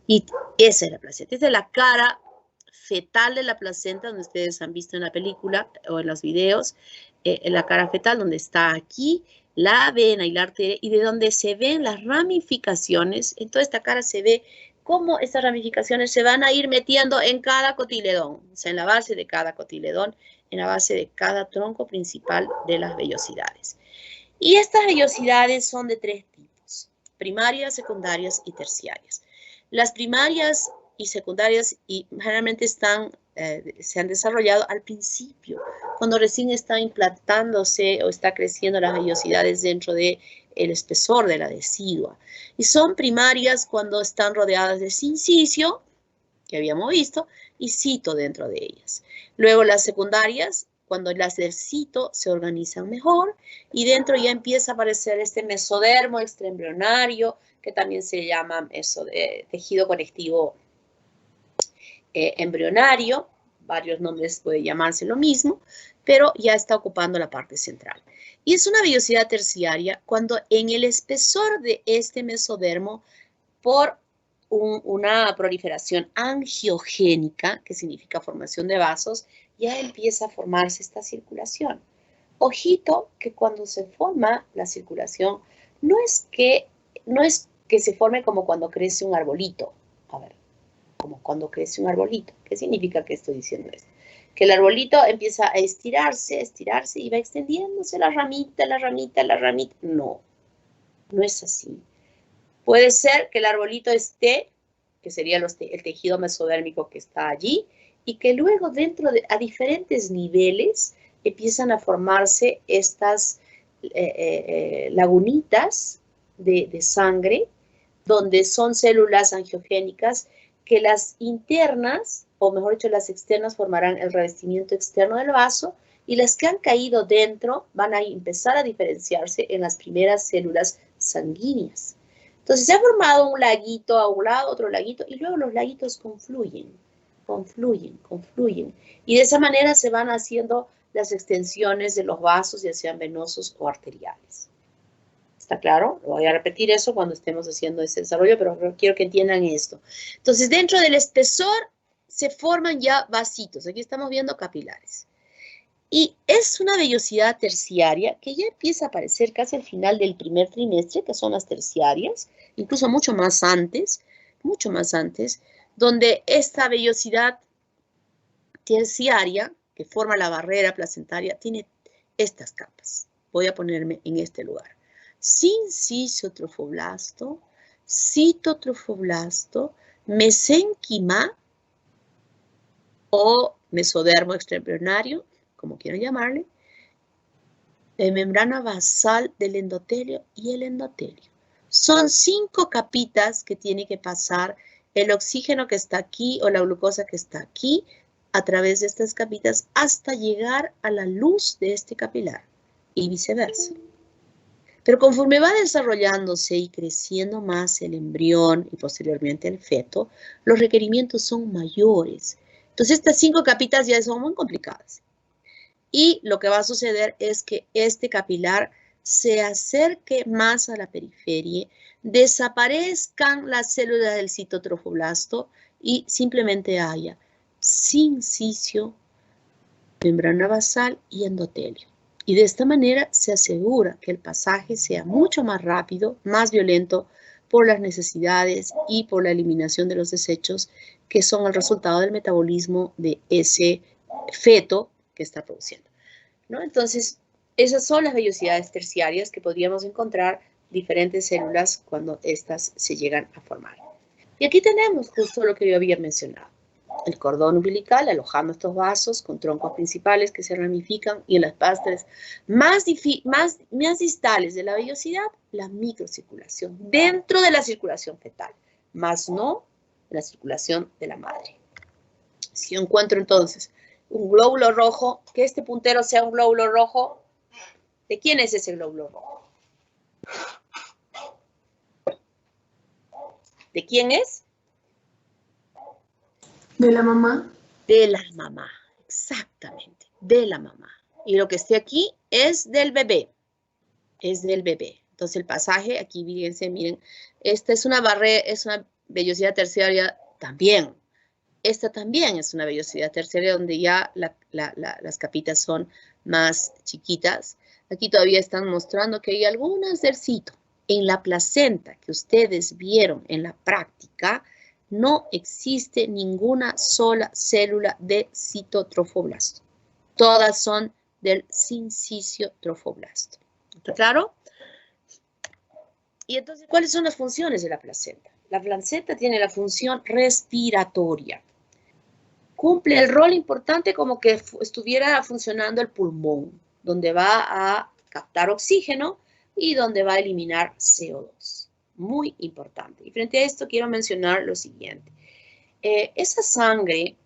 Y esa es la placenta, esa es la cara fetal de la placenta, donde ustedes han visto en la película o en los videos, en la cara fetal, donde está aquí la vena y la arteria, y de donde se ven las ramificaciones. En toda esta cara se ve cómo estas ramificaciones se van a ir metiendo en cada cotiledón, o sea, en la base de cada cotiledón, en la base de cada tronco principal de las vellosidades. Y estas vellosidades son de tres tipos: primarias, secundarias y terciarias. Las primarias y secundarias y generalmente se han desarrollado al principio, cuando recién está implantándose o está creciendo las vellosidades dentro del espesor de la decidua. Y son primarias cuando están rodeadas de sincicio, que habíamos visto, y cito dentro de ellas. Luego las secundarias, cuando las del cito se organizan mejor, y dentro ya empieza a aparecer este mesodermo extraembrionario, que también se llama tejido conectivo embrionario, varios nombres puede llamarse lo mismo, pero ya está ocupando la parte central. Y es una vellosidad terciaria cuando en el espesor de este mesodermo, por una proliferación angiogénica, que significa formación de vasos, ya empieza a formarse esta circulación. Ojito que cuando se forma la circulación, no es que se forme como cuando crece un arbolito. A ver, como cuando crece un arbolito. ¿Qué significa que estoy diciendo esto? Que el arbolito empieza a estirarse y va extendiéndose la ramita. No, no es así. Puede ser que el arbolito esté, que sería el tejido mesodérmico que está allí, y que luego a diferentes niveles empiezan a formarse estas lagunitas de sangre, donde son células angiogénicas que las internas, o mejor dicho, las externas, formarán el revestimiento externo del vaso, y las que han caído dentro van a empezar a diferenciarse en las primeras células sanguíneas. Entonces se ha formado un laguito a un lado, otro laguito, y luego los laguitos confluyen. Y de esa manera se van haciendo las extensiones de los vasos, ya sean venosos o arteriales. ¿Está claro? Voy a repetir eso cuando estemos haciendo ese desarrollo, pero quiero que entiendan esto. Entonces, dentro del espesor se forman ya vasitos. Aquí estamos viendo capilares. Y es una vellosidad terciaria que ya empieza a aparecer casi al final del primer trimestre, que son las terciarias, incluso mucho más antes, donde esta vellosidad terciaria, que forma la barrera placentaria, tiene estas capas. Voy a ponerme en este lugar. Sincicio trofoblasto, citotrofoblasto, mesénquima o mesodermo extraembrionario, como quieran llamarle, membrana basal del endotelio y el endotelio. Son 5 capitas que tiene que pasar el oxígeno que está aquí o la glucosa que está aquí a través de estas capitas hasta llegar a la luz de este capilar y viceversa. Pero conforme va desarrollándose y creciendo más el embrión y posteriormente el feto, los requerimientos son mayores. Entonces estas 5 capitas ya son muy complicadas. Y lo que va a suceder es que este capilar se acerque más a la periferia, desaparezcan las células del citotrofoblasto y simplemente haya sincicio, membrana basal y endotelio. Y de esta manera se asegura que el pasaje sea mucho más rápido, más violento por las necesidades y por la eliminación de los desechos que son el resultado del metabolismo de ese feto que está produciendo, ¿no? Entonces, esas son las vellosidades terciarias que podríamos encontrar diferentes células cuando éstas se llegan a formar. Y aquí tenemos justo lo que yo había mencionado. El cordón umbilical alojando estos vasos con troncos principales que se ramifican y en las partes más distales de la vellosidad, la microcirculación dentro de la circulación fetal, más no en la circulación de la madre. Si yo encuentro entonces un glóbulo rojo, que este puntero sea un glóbulo rojo, ¿de quién es ese glóbulo rojo? ¿De quién es? ¿De la mamá? De la mamá, exactamente, de la mamá. Y lo que esté aquí es del bebé, es del bebé. Entonces el pasaje, aquí fíjense, miren, esta es una vellosidad terciaria también. Esta también es una vellosidad terciaria donde ya las capitas son más chiquitas. Aquí todavía están mostrando que hay algunas del cito. En la placenta que ustedes vieron en la práctica, no existe ninguna sola célula de citotrofoblasto. Todas son del sincicio trofoblasto. ¿Está claro? Y entonces, ¿cuáles son las funciones de la placenta? La placenta tiene la función respiratoria. Cumple el rol importante como que estuviera funcionando el pulmón, donde va a captar oxígeno y donde va a eliminar CO2. Muy importante. Y frente a esto quiero mencionar lo siguiente. Esa sangre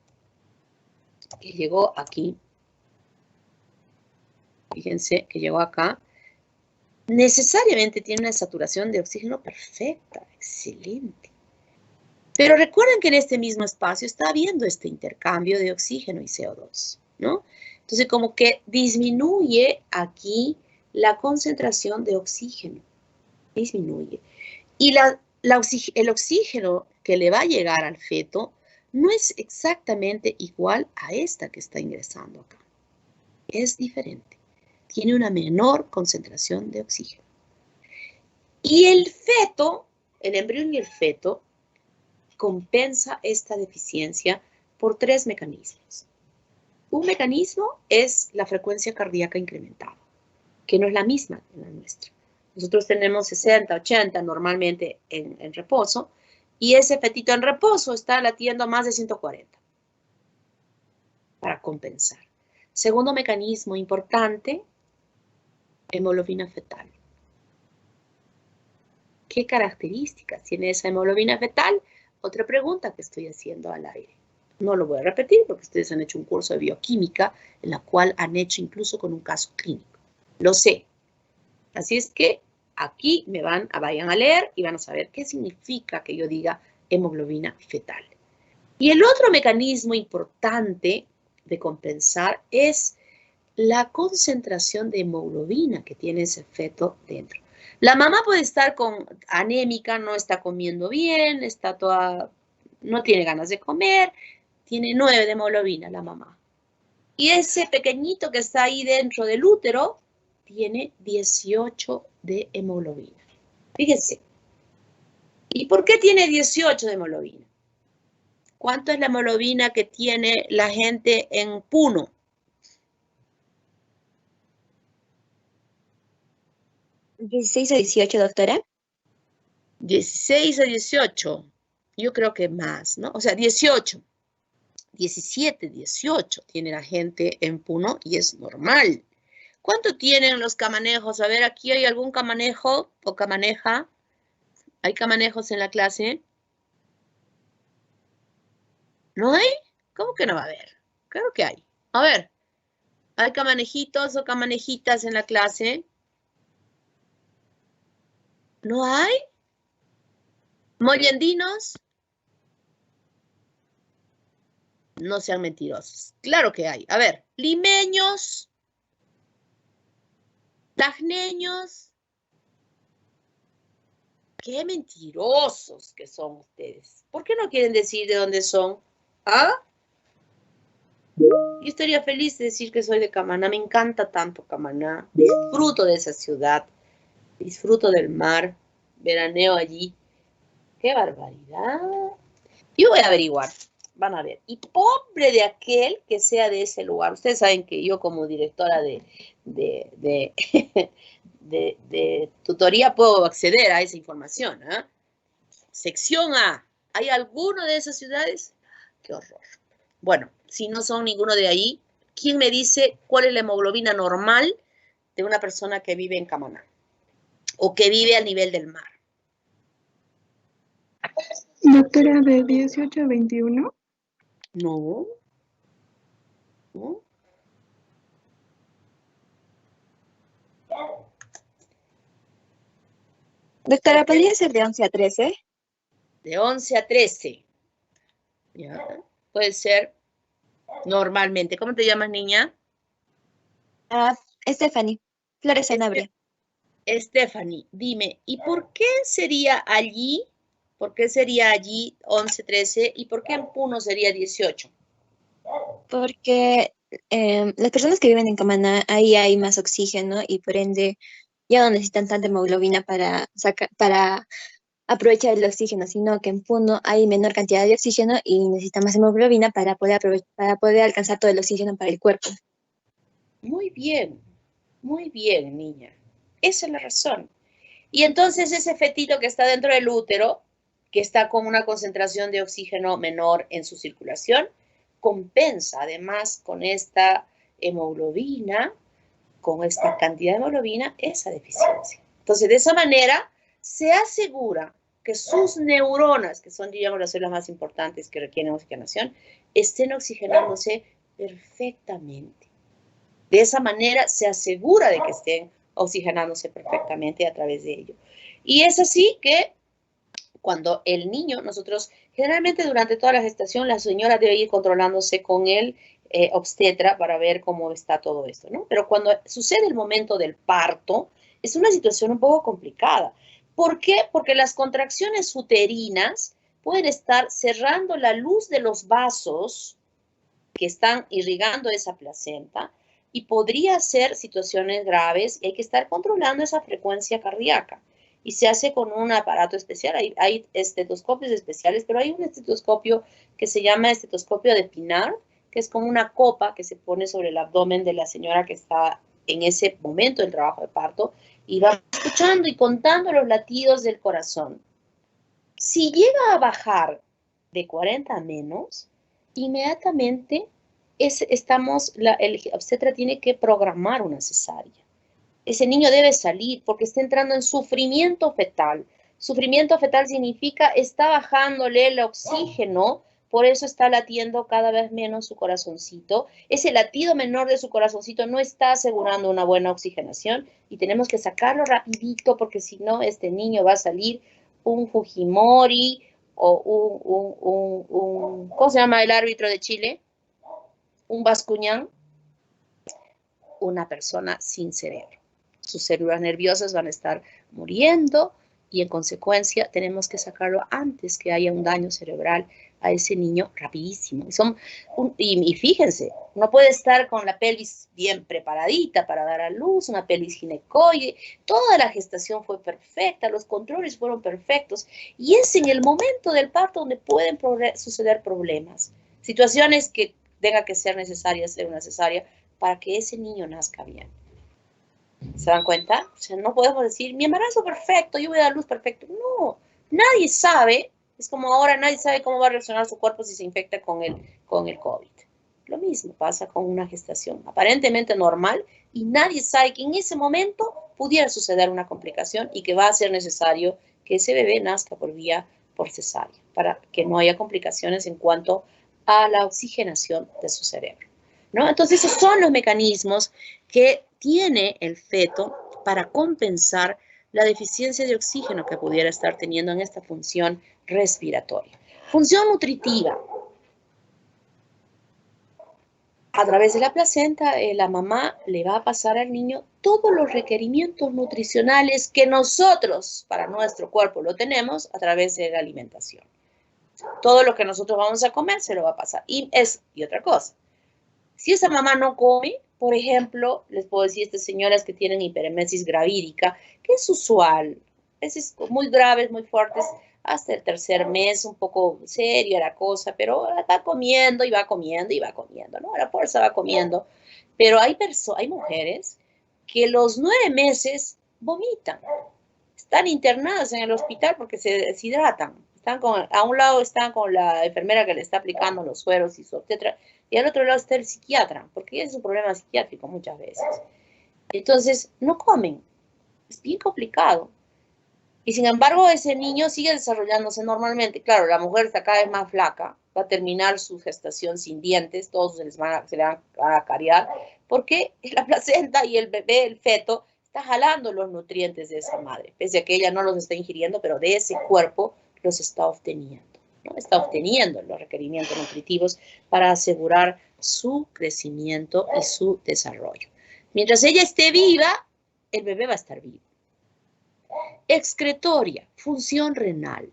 que llegó aquí, fíjense que llegó acá, necesariamente tiene una saturación de oxígeno perfecta, excelente. Pero recuerden que en este mismo espacio está habiendo este intercambio de oxígeno y CO2, ¿no? Entonces, como que disminuye aquí la concentración de oxígeno, disminuye. Y el oxígeno que le va a llegar al feto no es exactamente igual a esta que está ingresando acá. Es diferente. Tiene una menor concentración de oxígeno. Y el feto, el embrión y el feto, compensa esta deficiencia por tres mecanismos. Un mecanismo es la frecuencia cardíaca incrementada, que no es la misma que la nuestra. Nosotros tenemos 60, 80 normalmente en reposo, y ese fetito en reposo está latiendo a más de 140 para compensar. Segundo mecanismo importante, hemoglobina fetal. ¿Qué características tiene esa hemoglobina fetal? Otra pregunta que estoy haciendo al aire. No lo voy a repetir porque ustedes han hecho un curso de bioquímica en la cual han hecho incluso con un caso clínico. Lo sé. Así es que aquí vayan a leer y van a saber qué significa que yo diga hemoglobina fetal. Y el otro mecanismo importante de compensar es la concentración de hemoglobina que tiene ese feto dentro. La mamá puede estar anémica, no está comiendo bien, no tiene ganas de comer, tiene 9 de hemoglobina la mamá. Y ese pequeñito que está ahí dentro del útero tiene 18 de hemoglobina. Fíjense. ¿Y por qué tiene 18 de hemoglobina? ¿Cuánto es la hemoglobina que tiene la gente en Puno? ¿16 o 18, doctora? 16 a 18. Yo creo que más, ¿no? O sea, 18. 17, 18 tiene la gente en Puno y es normal. ¿Cuánto tienen los camanejos? A ver, ¿aquí hay algún camanejo o camaneja? ¿Hay camanejos en la clase? ¿No hay? ¿Cómo que no va a haber? Claro que hay. A ver, ¿hay camanejitos o camanejitas en la clase? ¿No hay? ¿Mollendinos? No sean mentirosos. Claro que hay. A ver, limeños. Tacneños, qué mentirosos que son ustedes. ¿Por qué no quieren decir de dónde son? ¿Ah? Yo estaría feliz de decir que soy de Camaná. Me encanta tanto Camaná. Disfruto de esa ciudad. Disfruto del mar. Veraneo allí. ¡Qué barbaridad! Yo voy a averiguar. Van a ver. Y pobre de aquel que sea de ese lugar. Ustedes saben que yo como directora de tutoría puedo acceder a esa información. ¿Eh? Sección A. ¿Hay alguno de esas ciudades? ¡Qué horror! Bueno, si no son ninguno de ahí, ¿quién me dice cuál es la hemoglobina normal de una persona que vive en Camaná? O que vive al nivel del mar. Doctora, de 18 a 21. No. ¿No? Doctora, ¿podría ser de 11 a 13? De 11 a 13. ¿Ya? Puede ser normalmente. ¿Cómo te llamas, niña? Stephanie, Flores Sanabria. Stephanie, dime, ¿y por qué sería allí? ¿Por qué sería allí 11, 13? ¿Y por qué en Puno sería 18? Porque las personas que viven en Camaná, ahí hay más oxígeno y por ende ya no necesitan tanta hemoglobina para aprovechar el oxígeno, sino que en Puno hay menor cantidad de oxígeno y necesita más hemoglobina para poder alcanzar todo el oxígeno para el cuerpo. Muy bien, niña. Esa es la razón. Y entonces ese fetito que está dentro del útero, que está con una concentración de oxígeno menor en su circulación, compensa además con esta hemoglobina, con esta cantidad de hemoglobina, esa deficiencia. Entonces, de esa manera, se asegura que sus neuronas, que son, digamos, las células más importantes que requieren oxigenación, estén oxigenándose perfectamente. De esa manera se asegura de que estén oxigenándose perfectamente a través de ello. Y es así que cuando el niño, nosotros generalmente durante toda la gestación, la señora debe ir controlándose con el obstetra para ver cómo está todo esto, ¿no? Pero cuando sucede el momento del parto, es una situación un poco complicada. ¿Por qué? Porque las contracciones uterinas pueden estar cerrando la luz de los vasos que están irrigando esa placenta y podría ser situaciones graves y hay que estar controlando esa frecuencia cardíaca. Y se hace con un aparato especial. Hay estetoscopios especiales, pero hay un estetoscopio que se llama estetoscopio de Pinard, que es como una copa que se pone sobre el abdomen de la señora que está en ese momento del trabajo de parto y va escuchando y contando los latidos del corazón. Si llega a bajar de 40 menos, inmediatamente el obstetra tiene que programar una cesárea. Ese niño debe salir porque está entrando en sufrimiento fetal. Sufrimiento fetal significa está bajándole el oxígeno, por eso está latiendo cada vez menos su corazoncito. Ese latido menor de su corazoncito no está asegurando una buena oxigenación y tenemos que sacarlo rapidito porque si no, este niño va a salir un Fujimori o ¿cómo se llama el árbitro de Chile? Un Bascuñán, una persona sin cerebro. Sus células nerviosas van a estar muriendo y en consecuencia tenemos que sacarlo antes que haya un daño cerebral a ese niño rapidísimo. Y fíjense, no puede estar con la pelvis bien preparadita para dar a luz, una pelvis ginecoide, toda la gestación fue perfecta, los controles fueron perfectos y es en el momento del parto donde pueden suceder problemas, situaciones que tenga que ser necesaria hacer una cesárea para que ese niño nazca bien. ¿Se dan cuenta? O sea, no podemos decir, mi embarazo perfecto, yo voy a dar luz perfecto. No, nadie sabe, es como ahora nadie sabe cómo va a reaccionar su cuerpo si se infecta con el COVID. Lo mismo pasa con una gestación aparentemente normal y nadie sabe que en ese momento pudiera suceder una complicación y que va a ser necesario que ese bebé nazca por cesárea, para que no haya complicaciones en cuanto a la oxigenación de su cerebro, ¿no? Entonces, esos son los mecanismos que tiene el feto para compensar la deficiencia de oxígeno que pudiera estar teniendo en esta función respiratoria. Función nutritiva. a través de la placenta, la mamá le va a pasar al niño todos los requerimientos nutricionales que nosotros, para nuestro cuerpo, lo tenemos a través de la alimentación. Todo lo que nosotros vamos a comer se lo va a pasar. Y otra cosa, si esa mamá no come, por ejemplo, les puedo decir a estas señoras que tienen hiperemesis gravídica, que es usual, veces muy graves, muy fuertes, hasta el tercer mes, un poco seria la cosa, pero va comiendo y va comiendo y va comiendo, ¿no? A la fuerza va comiendo. Pero hay mujeres que los 9 meses vomitan. Están internadas en el hospital porque se deshidratan. A un lado están con la enfermera que le está aplicando los sueros y su obstetra, y al otro lado está el psiquiatra, porque es un problema psiquiátrico muchas veces. Entonces, no comen. Es bien complicado. Y sin embargo, ese niño sigue desarrollándose normalmente. Claro, la mujer está cada vez más flaca, va a terminar su gestación sin dientes, todos se le van a cariar, porque la placenta y el bebé, el feto, está jalando los nutrientes de esa madre, pese a que ella no los está ingiriendo, pero de ese cuerpo los está obteniendo, ¿no? Está obteniendo los requerimientos nutritivos para asegurar su crecimiento y su desarrollo. Mientras ella esté viva, el bebé va a estar vivo. Excretoria, función renal.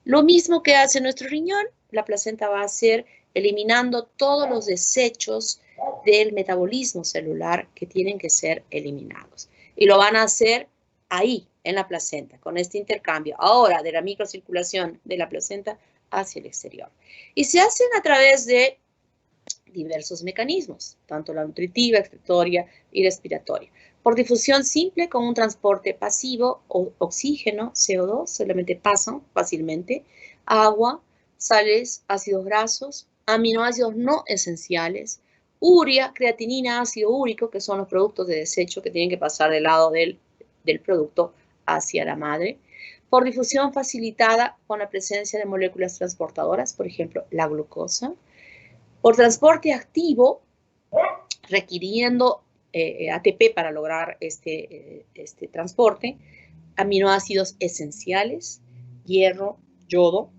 Lo mismo que hace nuestro riñón, la placenta va a hacer eliminando todos los desechos del metabolismo celular que tienen que ser eliminados. Y lo van a hacer ahí, en la placenta, con este intercambio ahora de la microcirculación de la placenta hacia el exterior. Y se hacen a través de diversos mecanismos, tanto la nutritiva, excretoria y respiratoria. Por difusión simple, con un transporte pasivo, oxígeno, CO2, solamente pasan fácilmente, agua, sales, ácidos grasos, aminoácidos no esenciales, urea, creatinina, ácido úrico, que son los productos de desecho que tienen que pasar del lado del producto hacia la madre. Por difusión facilitada con la presencia de moléculas transportadoras, por ejemplo, la glucosa. Por transporte activo, requiriendo ATP para lograr este transporte, aminoácidos esenciales, hierro, yodo.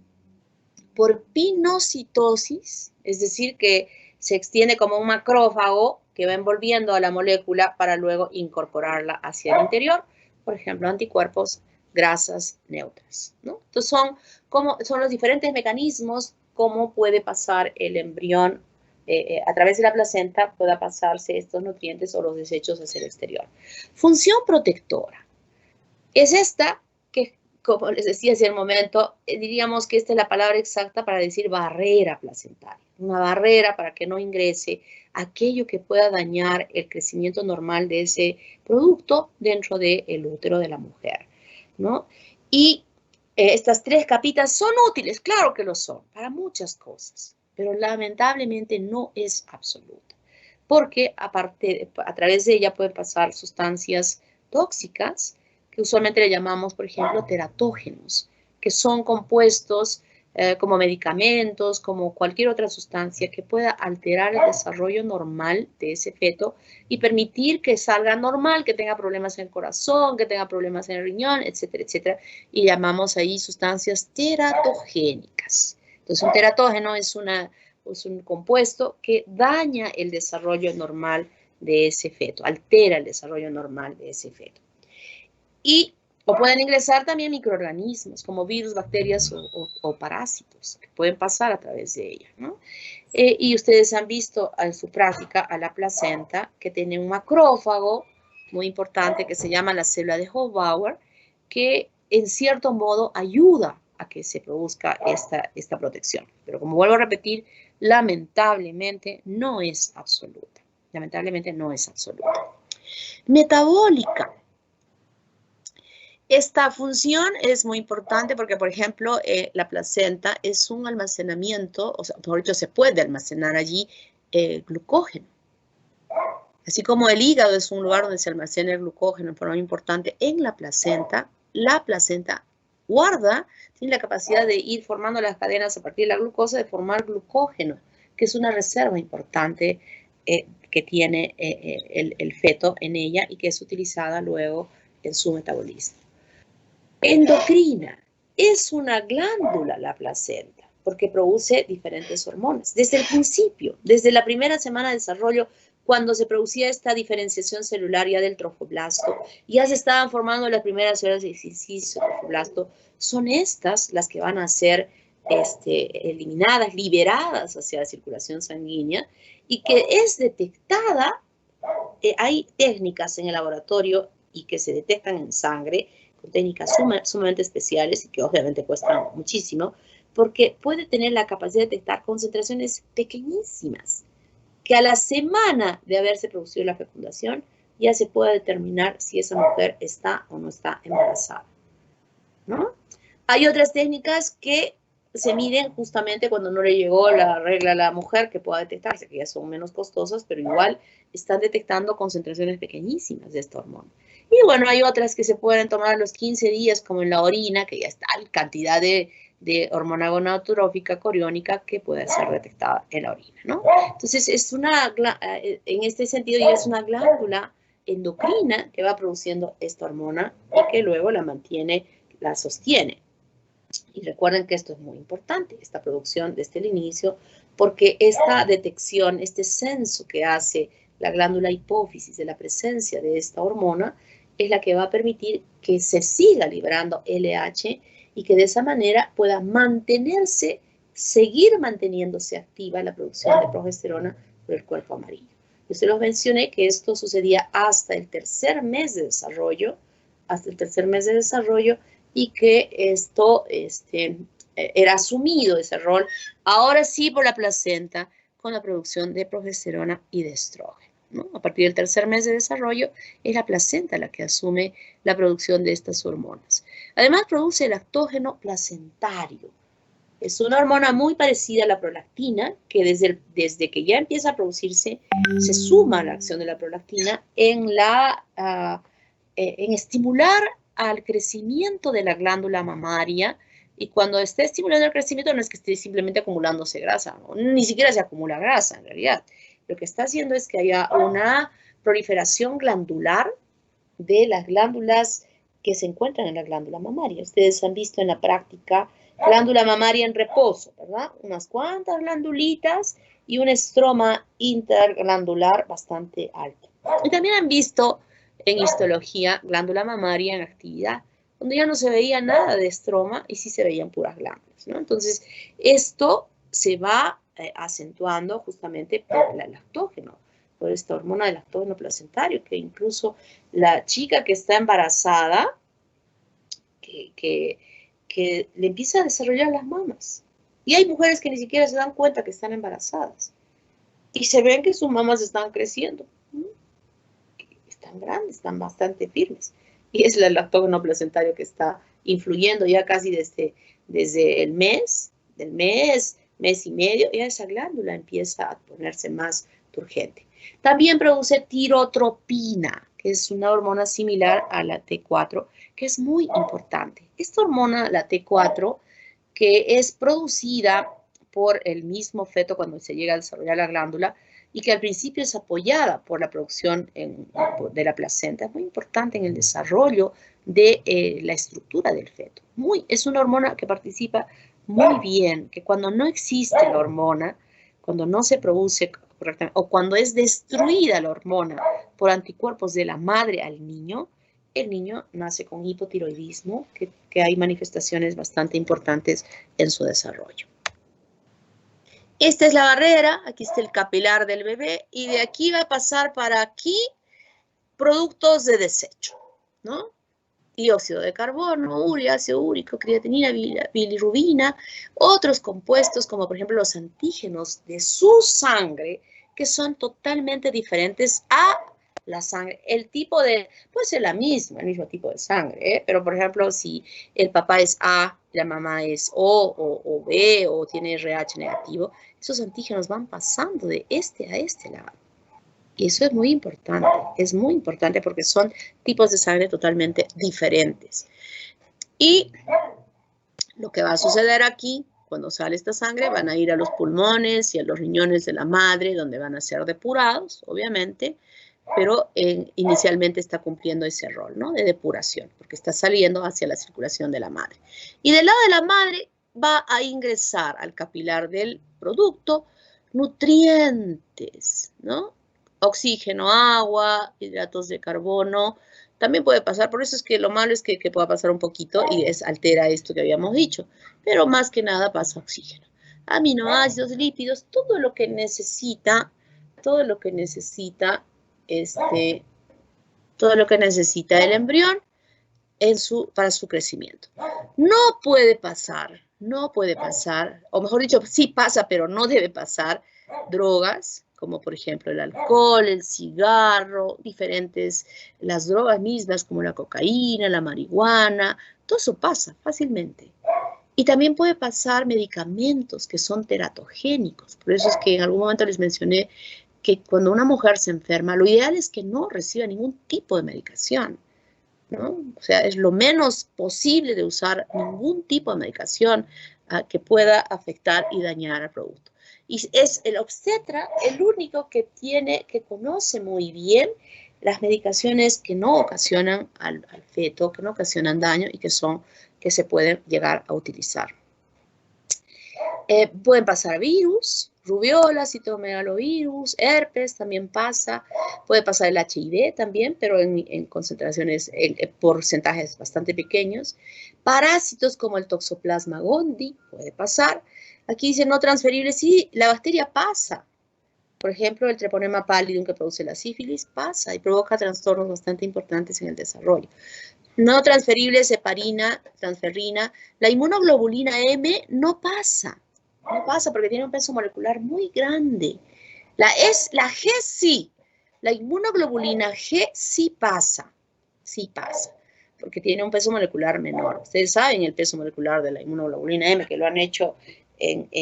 Por pinocitosis, es decir, que se extiende como un macrófago que va envolviendo a la molécula para luego incorporarla hacia el interior, por ejemplo, anticuerpos, grasas neutras, ¿no? Entonces son los diferentes mecanismos cómo puede pasar el embrión a través de la placenta, pueda pasarse estos nutrientes o los desechos hacia el exterior. Función protectora. Es esta que, como les decía hace un momento, diríamos que esta es la palabra exacta para decir barrera placentaria. Una barrera para que no ingrese aquello que pueda dañar el crecimiento normal de ese producto dentro del útero de la mujer, ¿no? Y estas 3 capitas son útiles, claro que lo son, para muchas cosas, pero lamentablemente no es absoluta, porque a través de ella pueden pasar sustancias tóxicas, que usualmente le llamamos, por ejemplo, teratógenos, que son compuestos como medicamentos, como cualquier otra sustancia que pueda alterar el desarrollo normal de ese feto y permitir que salga normal, que tenga problemas en el corazón, que tenga problemas en el riñón, etcétera, etcétera. Y llamamos ahí sustancias teratogénicas. Entonces, un teratógeno es un compuesto que daña el desarrollo normal de ese feto, altera el desarrollo normal de ese feto. O pueden ingresar también microorganismos como virus, bacterias o parásitos que pueden pasar a través de ella, ¿no? Y ustedes han visto en su práctica a la placenta que tiene un macrófago muy importante que se llama la célula de Hofbauer, que en cierto modo ayuda a que se produzca esta protección. Pero como vuelvo a repetir, lamentablemente no es absoluta. Lamentablemente no es absoluta. Metabólica. Esta función es muy importante porque, por ejemplo, la placenta es un almacenamiento, o sea, por ejemplo, se puede almacenar allí glucógeno. Así como el hígado es un lugar donde se almacena el glucógeno en forma importante, en la placenta guarda, tiene la capacidad de ir formando las cadenas a partir de la glucosa, de formar glucógeno, que es una reserva importante que tiene el feto en ella y que es utilizada luego en su metabolismo. Endocrina. Es una glándula la placenta. porque produce diferentes hormonas. Desde el principio, desde la primera semana de desarrollo, cuando se producía esta diferenciación celular ya del trofoblasto, ya se estaban formando las primeras células de inciso trofoblasto, son estas las que van a ser eliminadas, liberadas hacia la circulación sanguínea y que es detectada. Hay técnicas en el laboratorio y que se detectan en sangre, con técnicas sumamente especiales y que obviamente cuestan muchísimo, porque puede tener la capacidad de detectar concentraciones pequeñísimas, que a la semana de haberse producido la fecundación ya se puede determinar si esa mujer está o no está embarazada, ¿no? Hay otras técnicas que se miden justamente cuando no le llegó la regla a la mujer, que pueda detectarse, que ya son menos costosas, pero igual están detectando concentraciones pequeñísimas de esta hormona. Y bueno, hay otras que se pueden tomar a los 15 días, como en la orina, que ya está la cantidad de hormona gonadotrófica coriónica que puede ser detectada en la orina, ¿no? Entonces, en este sentido, ya es una glándula endocrina que va produciendo esta hormona y que luego la mantiene, la sostiene. Y recuerden que esto es muy importante, esta producción desde el inicio, porque esta detección, este censo que hace la glándula hipófisis de la presencia de esta hormona, es la que va a permitir que se siga liberando LH y que de esa manera pueda seguir manteniéndose activa la producción de progesterona por el cuerpo amarillo. Yo se los mencioné que esto sucedía hasta el tercer mes de desarrollo, y que esto era asumido, ese rol, ahora sí por la placenta, con la producción de progesterona y de estrógeno, ¿no? A partir del tercer mes de desarrollo, es la placenta la que asume la producción de estas hormonas. Además, produce el lactógeno placentario. Es una hormona muy parecida a la prolactina, que desde que ya empieza a producirse, se suma a la acción de la prolactina en estimular al crecimiento de la glándula mamaria, y cuando esté estimulando el crecimiento no es que esté simplemente acumulándose grasa, ¿no? Ni siquiera se acumula grasa en realidad. Lo que está haciendo es que haya una proliferación glandular de las glándulas que se encuentran en la glándula mamaria. Ustedes han visto en la práctica glándula mamaria en reposo, ¿verdad? Unas cuantas glandulitas y un estroma interglandular bastante alto. Y también han visto en histología glándula mamaria en actividad, donde ya no se veía nada de estroma y sí se veían puras glándulas, ¿no? Entonces, esto se va acentuando justamente por el lactógeno, por esta hormona del lactógeno placentario, que incluso la chica que está embarazada, que le empieza a desarrollar las mamas. Y hay mujeres que ni siquiera se dan cuenta que están embarazadas. Y se ven que sus mamas están creciendo. Están grandes, están bastante firmes. Y es el lactógeno placentario que está influyendo ya casi desde el mes y medio, ya esa glándula empieza a ponerse más turgente. También produce tirotropina, que es una hormona similar a la T4, que es muy importante. Esta hormona, la T4, que es producida por el mismo feto cuando se llega a desarrollar la glándula y que al principio es apoyada por la producción de la placenta, es muy importante en el desarrollo de la estructura del feto. Es una hormona que participa muy bien, que cuando no existe la hormona, cuando no se produce correctamente, o cuando es destruida la hormona por anticuerpos de la madre al niño, el niño nace con hipotiroidismo, que hay manifestaciones bastante importantes en su desarrollo. Esta es la barrera, aquí está el capilar del bebé, y de aquí va a pasar para aquí productos de desecho, ¿no? Dióxido de carbono, urea, ácido úrico, creatinina, bilirrubina, otros compuestos como por ejemplo los antígenos de su sangre, que son totalmente diferentes a la sangre. El tipo puede ser el mismo tipo de sangre, pero por ejemplo si el papá es A, la mamá es O B o tiene RH negativo, esos antígenos van pasando de este a este lado. Y eso es muy importante porque son tipos de sangre totalmente diferentes. Y lo que va a suceder aquí, cuando sale esta sangre, van a ir a los pulmones y a los riñones de la madre, donde van a ser depurados, obviamente, pero inicialmente está cumpliendo ese rol, ¿no? De depuración, porque está saliendo hacia la circulación de la madre. Y del lado de la madre, va a ingresar al capilar del producto nutrientes, ¿no? Oxígeno, agua, hidratos de carbono. También puede pasar, por eso es que lo malo es que pueda pasar un poquito y altera esto que habíamos dicho. Pero más que nada pasa oxígeno. Aminoácidos, lípidos, todo lo que necesita el embrión para su crecimiento. No puede pasar, o mejor dicho, sí pasa, pero no debe pasar, drogas, como por ejemplo el alcohol, el cigarro, las drogas mismas como la cocaína, la marihuana, todo eso pasa fácilmente. Y también puede pasar medicamentos que son teratogénicos. Por eso es que en algún momento les mencioné que cuando una mujer se enferma, lo ideal es que no reciba ningún tipo de medicación, ¿no? O sea, es lo menos posible de usar ningún tipo de medicación que pueda afectar y dañar al producto. Y es el obstetra el único que conoce muy bien las medicaciones que no ocasionan al feto, que no ocasionan daño y que se pueden llegar a utilizar. Pueden pasar virus, rubiola, citomegalovirus, herpes también pasa, puede pasar el HIV también, pero en concentraciones, en porcentajes bastante pequeños. Parásitos como el Toxoplasma gondii puede pasar. Aquí dice no transferible, sí, la bacteria pasa. Por ejemplo, el Treponema pallidum que produce la sífilis pasa y provoca trastornos bastante importantes en el desarrollo. No transferible es heparina, transferrina. La inmunoglobulina M no pasa. No pasa porque tiene un peso molecular muy grande. La G sí. La inmunoglobulina G sí pasa. Sí pasa. Porque tiene un peso molecular menor. Ustedes saben el peso molecular de la inmunoglobulina M, que lo han hecho en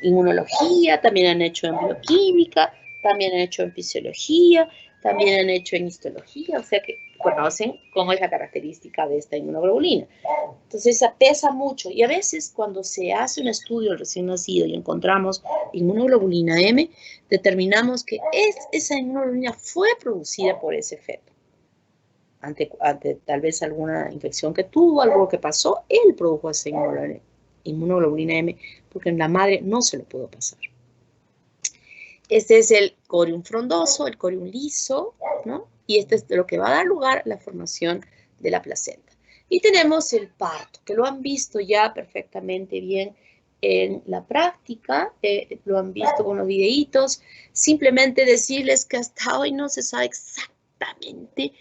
inmunología, también han hecho en bioquímica, también han hecho en fisiología, también han hecho en histología, o sea que conocen cómo es la característica de esta inmunoglobulina. Entonces, pesa mucho y a veces cuando se hace un estudio del recién nacido y encontramos inmunoglobulina M, determinamos que esa inmunoglobulina fue producida por ese feto. Ante tal vez alguna infección que tuvo, algo que pasó, él produjo esa inmunoglobulina M, porque en la madre no se lo pudo pasar. Este es el corium frondoso, el corium liso, ¿no? Y este es lo que va a dar lugar a la formación de la placenta. Y tenemos el parto, que lo han visto ya perfectamente bien en la práctica, lo han visto con los videitos. Simplemente decirles que hasta hoy no se sabe exactamente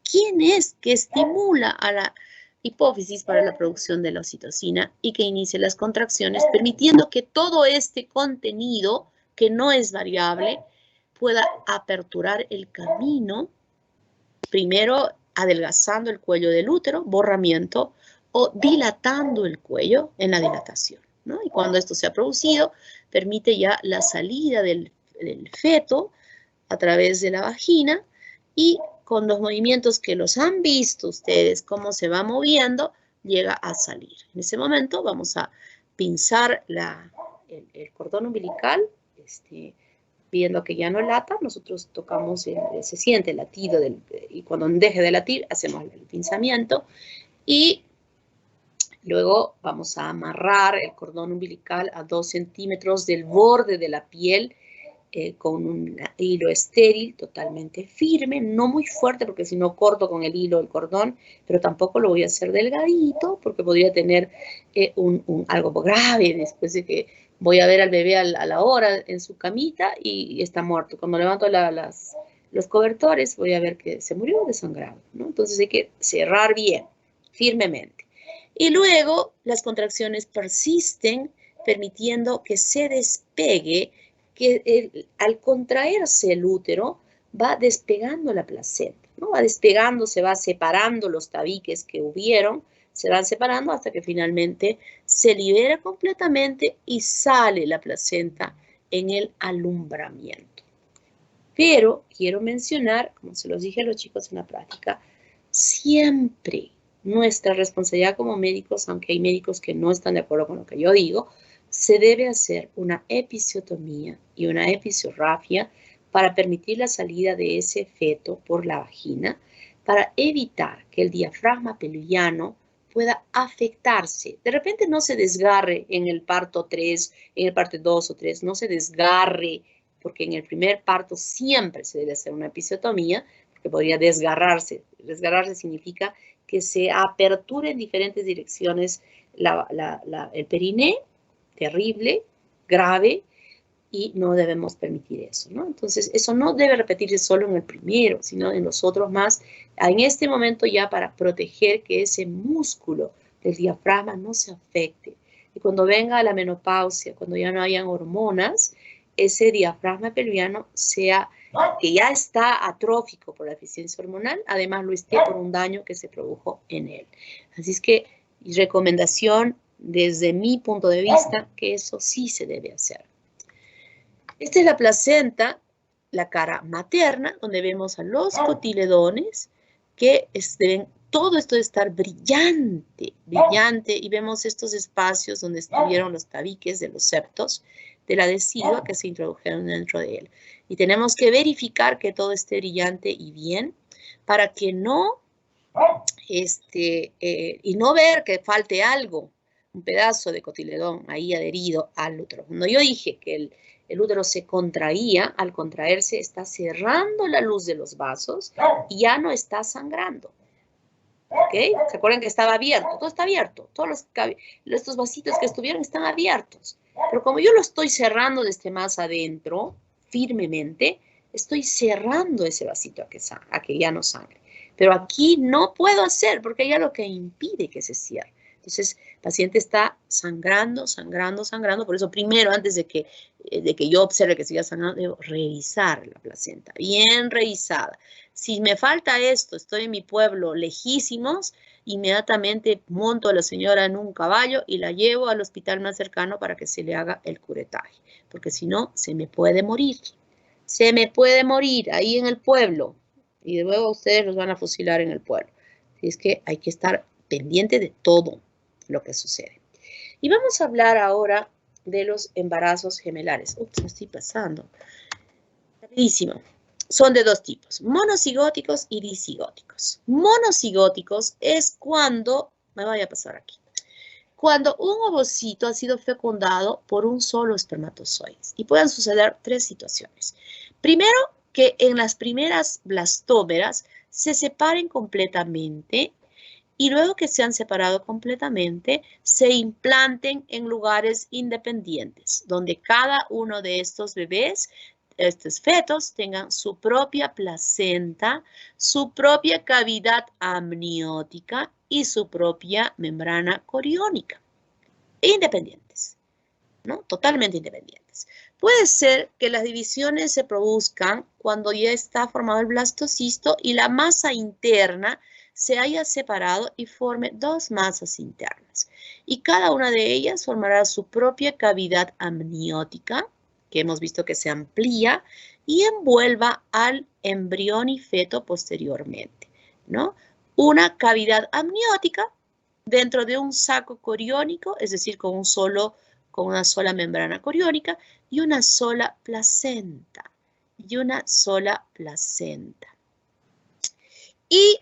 quién es que estimula a la hipófisis para la producción de la oxitocina y que inicie las contracciones, permitiendo que todo este contenido, que no es variable, pueda aperturar el camino, primero adelgazando el cuello del útero, borramiento, o dilatando el cuello en la dilatación, ¿no? Y cuando esto se ha producido, permite ya la salida del feto a través de la vagina y con los movimientos que los han visto ustedes, cómo se va moviendo, llega a salir. En ese momento vamos a pinzar el cordón umbilical, viendo que ya no lata, nosotros tocamos, se siente el latido, y cuando deje de latir, hacemos el pinzamiento, y luego vamos a amarrar el cordón umbilical a 2 centímetros del borde de la piel, con un hilo estéril totalmente firme, no muy fuerte porque si no corto con el hilo el cordón, pero tampoco lo voy a hacer delgadito porque podría tener algo grave después de que voy a ver al bebé a la hora en su camita y está muerto. Cuando levanto los cobertores voy a ver que se murió desangrado, ¿no? Entonces hay que cerrar bien, firmemente. Y luego las contracciones persisten permitiendo que se despegue, que al contraerse el útero va despegando la placenta, ¿no? Va despegando, se va separando los tabiques que hubieron, se van separando hasta que finalmente se libera completamente y sale la placenta en el alumbramiento. Pero quiero mencionar, como se los dije a los chicos en la práctica, siempre nuestra responsabilidad como médicos, aunque hay médicos que no están de acuerdo con lo que yo digo, se debe hacer una episiotomía y una episorrafia para permitir la salida de ese feto por la vagina, para evitar que el diafragma pelviano pueda afectarse. De repente no se desgarre en el parto 3, en el parto 2 o 3, no se desgarre, porque en el primer parto siempre se debe hacer una episiotomía, porque podría desgarrarse. Desgarrarse significa que se aperture en diferentes direcciones el periné, terrible, grave, y no debemos permitir eso, ¿no? Entonces, eso no debe repetirse solo en el primero, sino en los otros más, en este momento ya para proteger que ese músculo del diafragma no se afecte. Y cuando venga la menopausia, cuando ya no hayan hormonas, ese diafragma pelviano que ya está atrófico por la deficiencia hormonal, además lo esté por un daño que se produjo en él. Así es que, recomendación desde mi punto de vista, que eso sí se debe hacer. Esta es la placenta, la cara materna, donde vemos a los cotiledones que deben, todo esto debe estar brillante, brillante, y vemos estos espacios donde estuvieron los tabiques de los septos de la decidua que se introdujeron dentro de él. Y tenemos que verificar que todo esté brillante y bien para que no, y no ver que falte algo, un pedazo de cotiledón ahí adherido al útero. Cuando yo dije que el útero se contraía, al contraerse está cerrando la luz de los vasos y ya no está sangrando. ¿Ok? ¿Se acuerdan que estaba abierto? Todo está abierto. Todos estos vasitos que estuvieron están abiertos. Pero como yo lo estoy cerrando desde más adentro, firmemente, estoy cerrando ese vasito a que ya no sangre. Pero aquí no puedo hacer porque hay algo que impide que se cierre. Entonces, el paciente está sangrando, sangrando, sangrando. Por eso, primero, antes de que yo observe que siga sangrando, debo revisar la placenta, bien revisada. Si me falta esto, estoy en mi pueblo lejísimos, inmediatamente monto a la señora en un caballo y la llevo al hospital más cercano para que se le haga el curetaje. Porque si no, se me puede morir. Se me puede morir ahí en el pueblo. Y luego ustedes los van a fusilar en el pueblo. Así es que hay que estar pendiente de todo lo que sucede. Y vamos a hablar ahora de los embarazos gemelares. Ups, me estoy pasando. Rapidísimo. Son de dos tipos, monocigóticos y disigóticos. Monocigóticos es cuando, me voy a pasar aquí, cuando un ovocito ha sido fecundado por un solo espermatozoide. Y pueden suceder tres situaciones. Primero, que en las primeras blastómeras se separen completamente y luego que se han separado completamente, se implanten en lugares independientes, donde cada uno de estos bebés, estos fetos, tengan su propia placenta, su propia cavidad amniótica y su propia membrana coriónica. Independientes, ¿no? Totalmente independientes. Puede ser que las divisiones se produzcan cuando ya está formado el blastocisto y la masa interna se haya separado y forme dos masas internas. Y cada una de ellas formará su propia cavidad amniótica, que hemos visto que se amplía, y envuelva al embrión y feto posteriormente, ¿no? Una cavidad amniótica dentro de un saco coriónico, es decir, con una sola membrana coriónica y una sola placenta. Y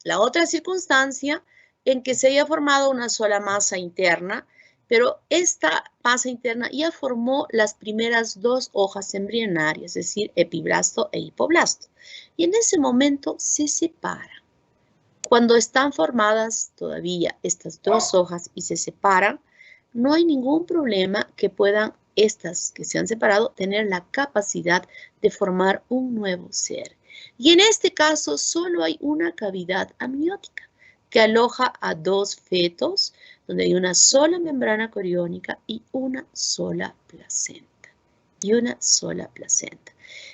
la otra circunstancia en que se haya formado una sola masa interna, pero esta masa interna ya formó las primeras dos hojas embrionarias, es decir, epiblasto e hipoblasto. Y en ese momento se separan. Cuando están formadas todavía estas dos hojas y se separan, no hay ningún problema que puedan estas que se han separado tener la capacidad de formar un nuevo ser. Y en este caso solo hay una cavidad amniótica que aloja a dos fetos donde hay una sola membrana coriónica y una sola placenta.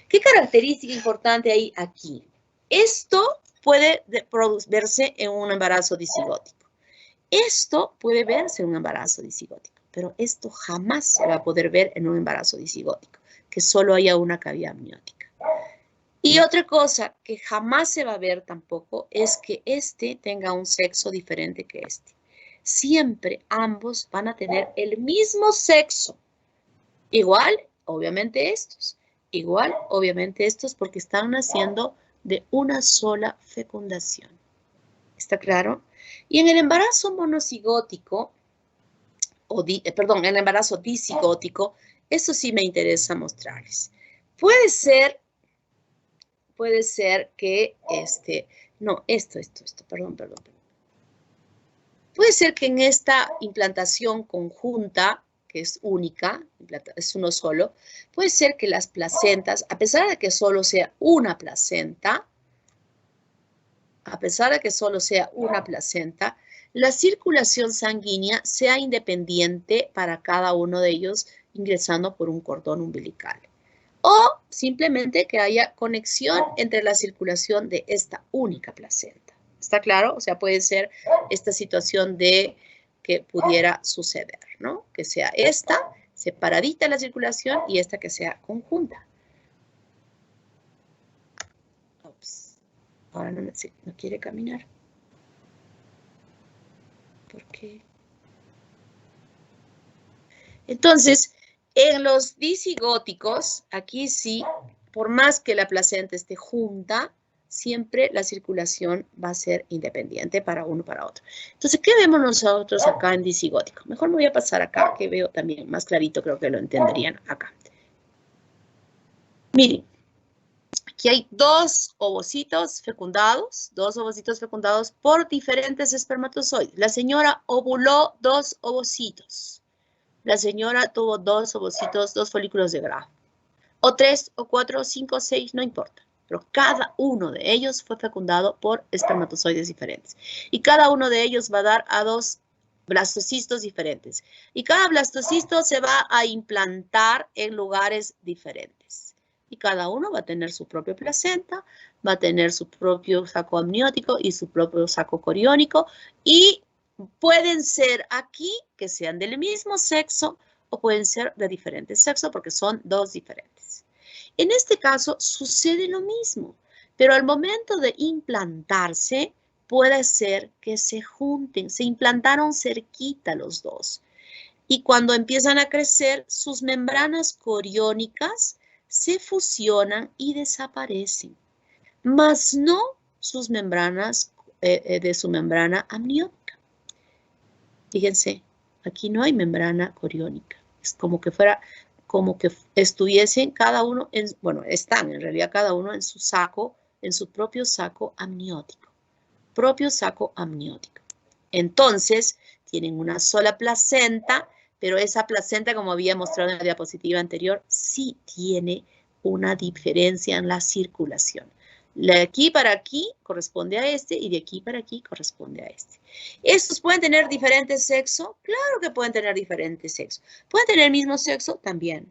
¿Qué característica importante hay aquí? Esto puede verse en un embarazo disigótico. Esto puede verse en un embarazo disigótico, pero esto jamás se va a poder ver en un embarazo disigótico, que solo haya una cavidad amniótica. Y otra cosa que jamás se va a ver tampoco es que este tenga un sexo diferente que este. Siempre ambos van a tener el mismo sexo. Igual, obviamente estos. Porque están naciendo de una sola fecundación. ¿Está claro? Y en el embarazo monocigótico, en el embarazo disigótico, eso sí me interesa mostrarles. Puede ser que perdón. Puede ser que en esta implantación conjunta, que es única, es uno solo, puede ser que las placentas, a pesar de que solo sea una placenta, la circulación sanguínea sea independiente para cada uno de ellos ingresando por un cordón umbilical. O simplemente que haya conexión entre la circulación de esta única placenta. ¿Está claro? O sea, puede ser esta situación de que pudiera suceder, ¿no? Que sea esta separadita la circulación y esta que sea conjunta. Ups. Ahora no quiere caminar. ¿Por qué? Entonces, en los disigóticos, aquí sí, por más que la placenta esté junta, siempre la circulación va a ser independiente para uno para otro. Entonces, ¿qué vemos nosotros acá en disigótico? Mejor me voy a pasar acá, que veo también más clarito, creo que lo entenderían acá. Miren, aquí hay dos ovocitos fecundados por diferentes espermatozoides. La señora ovuló 2 ovocitos. La señora tuvo 2 ovocitos, 2 folículos de Graf. O 3, o 4, o 5, o 6, no importa. Pero cada uno de ellos fue fecundado por espermatozoides diferentes. Y cada uno de ellos va a dar a 2 blastocistos diferentes. Y cada blastocisto se va a implantar en lugares diferentes. Y cada uno va a tener su propia placenta, va a tener su propio saco amniótico y su propio saco coriónico. Y pueden ser aquí que sean del mismo sexo o pueden ser de diferente sexo porque son 2 diferentes. En este caso sucede lo mismo, pero al momento de implantarse puede ser que se junten, se implantaron cerquita los dos. Y cuando empiezan a crecer, sus membranas coriónicas se fusionan y desaparecen, mas no sus membranas de su membrana amniótica. Fíjense, aquí no hay membrana coriónica. Es como que estuviesen cada uno, están en realidad cada uno en su saco, en su propio saco amniótico. Entonces, tienen una sola placenta, pero esa placenta, como había mostrado en la diapositiva anterior, sí tiene una diferencia en la circulación. De aquí para aquí corresponde a este y de aquí para aquí corresponde a este. ¿Estos pueden tener diferente sexo? Claro que pueden tener diferente sexo. ¿Pueden tener el mismo sexo? También.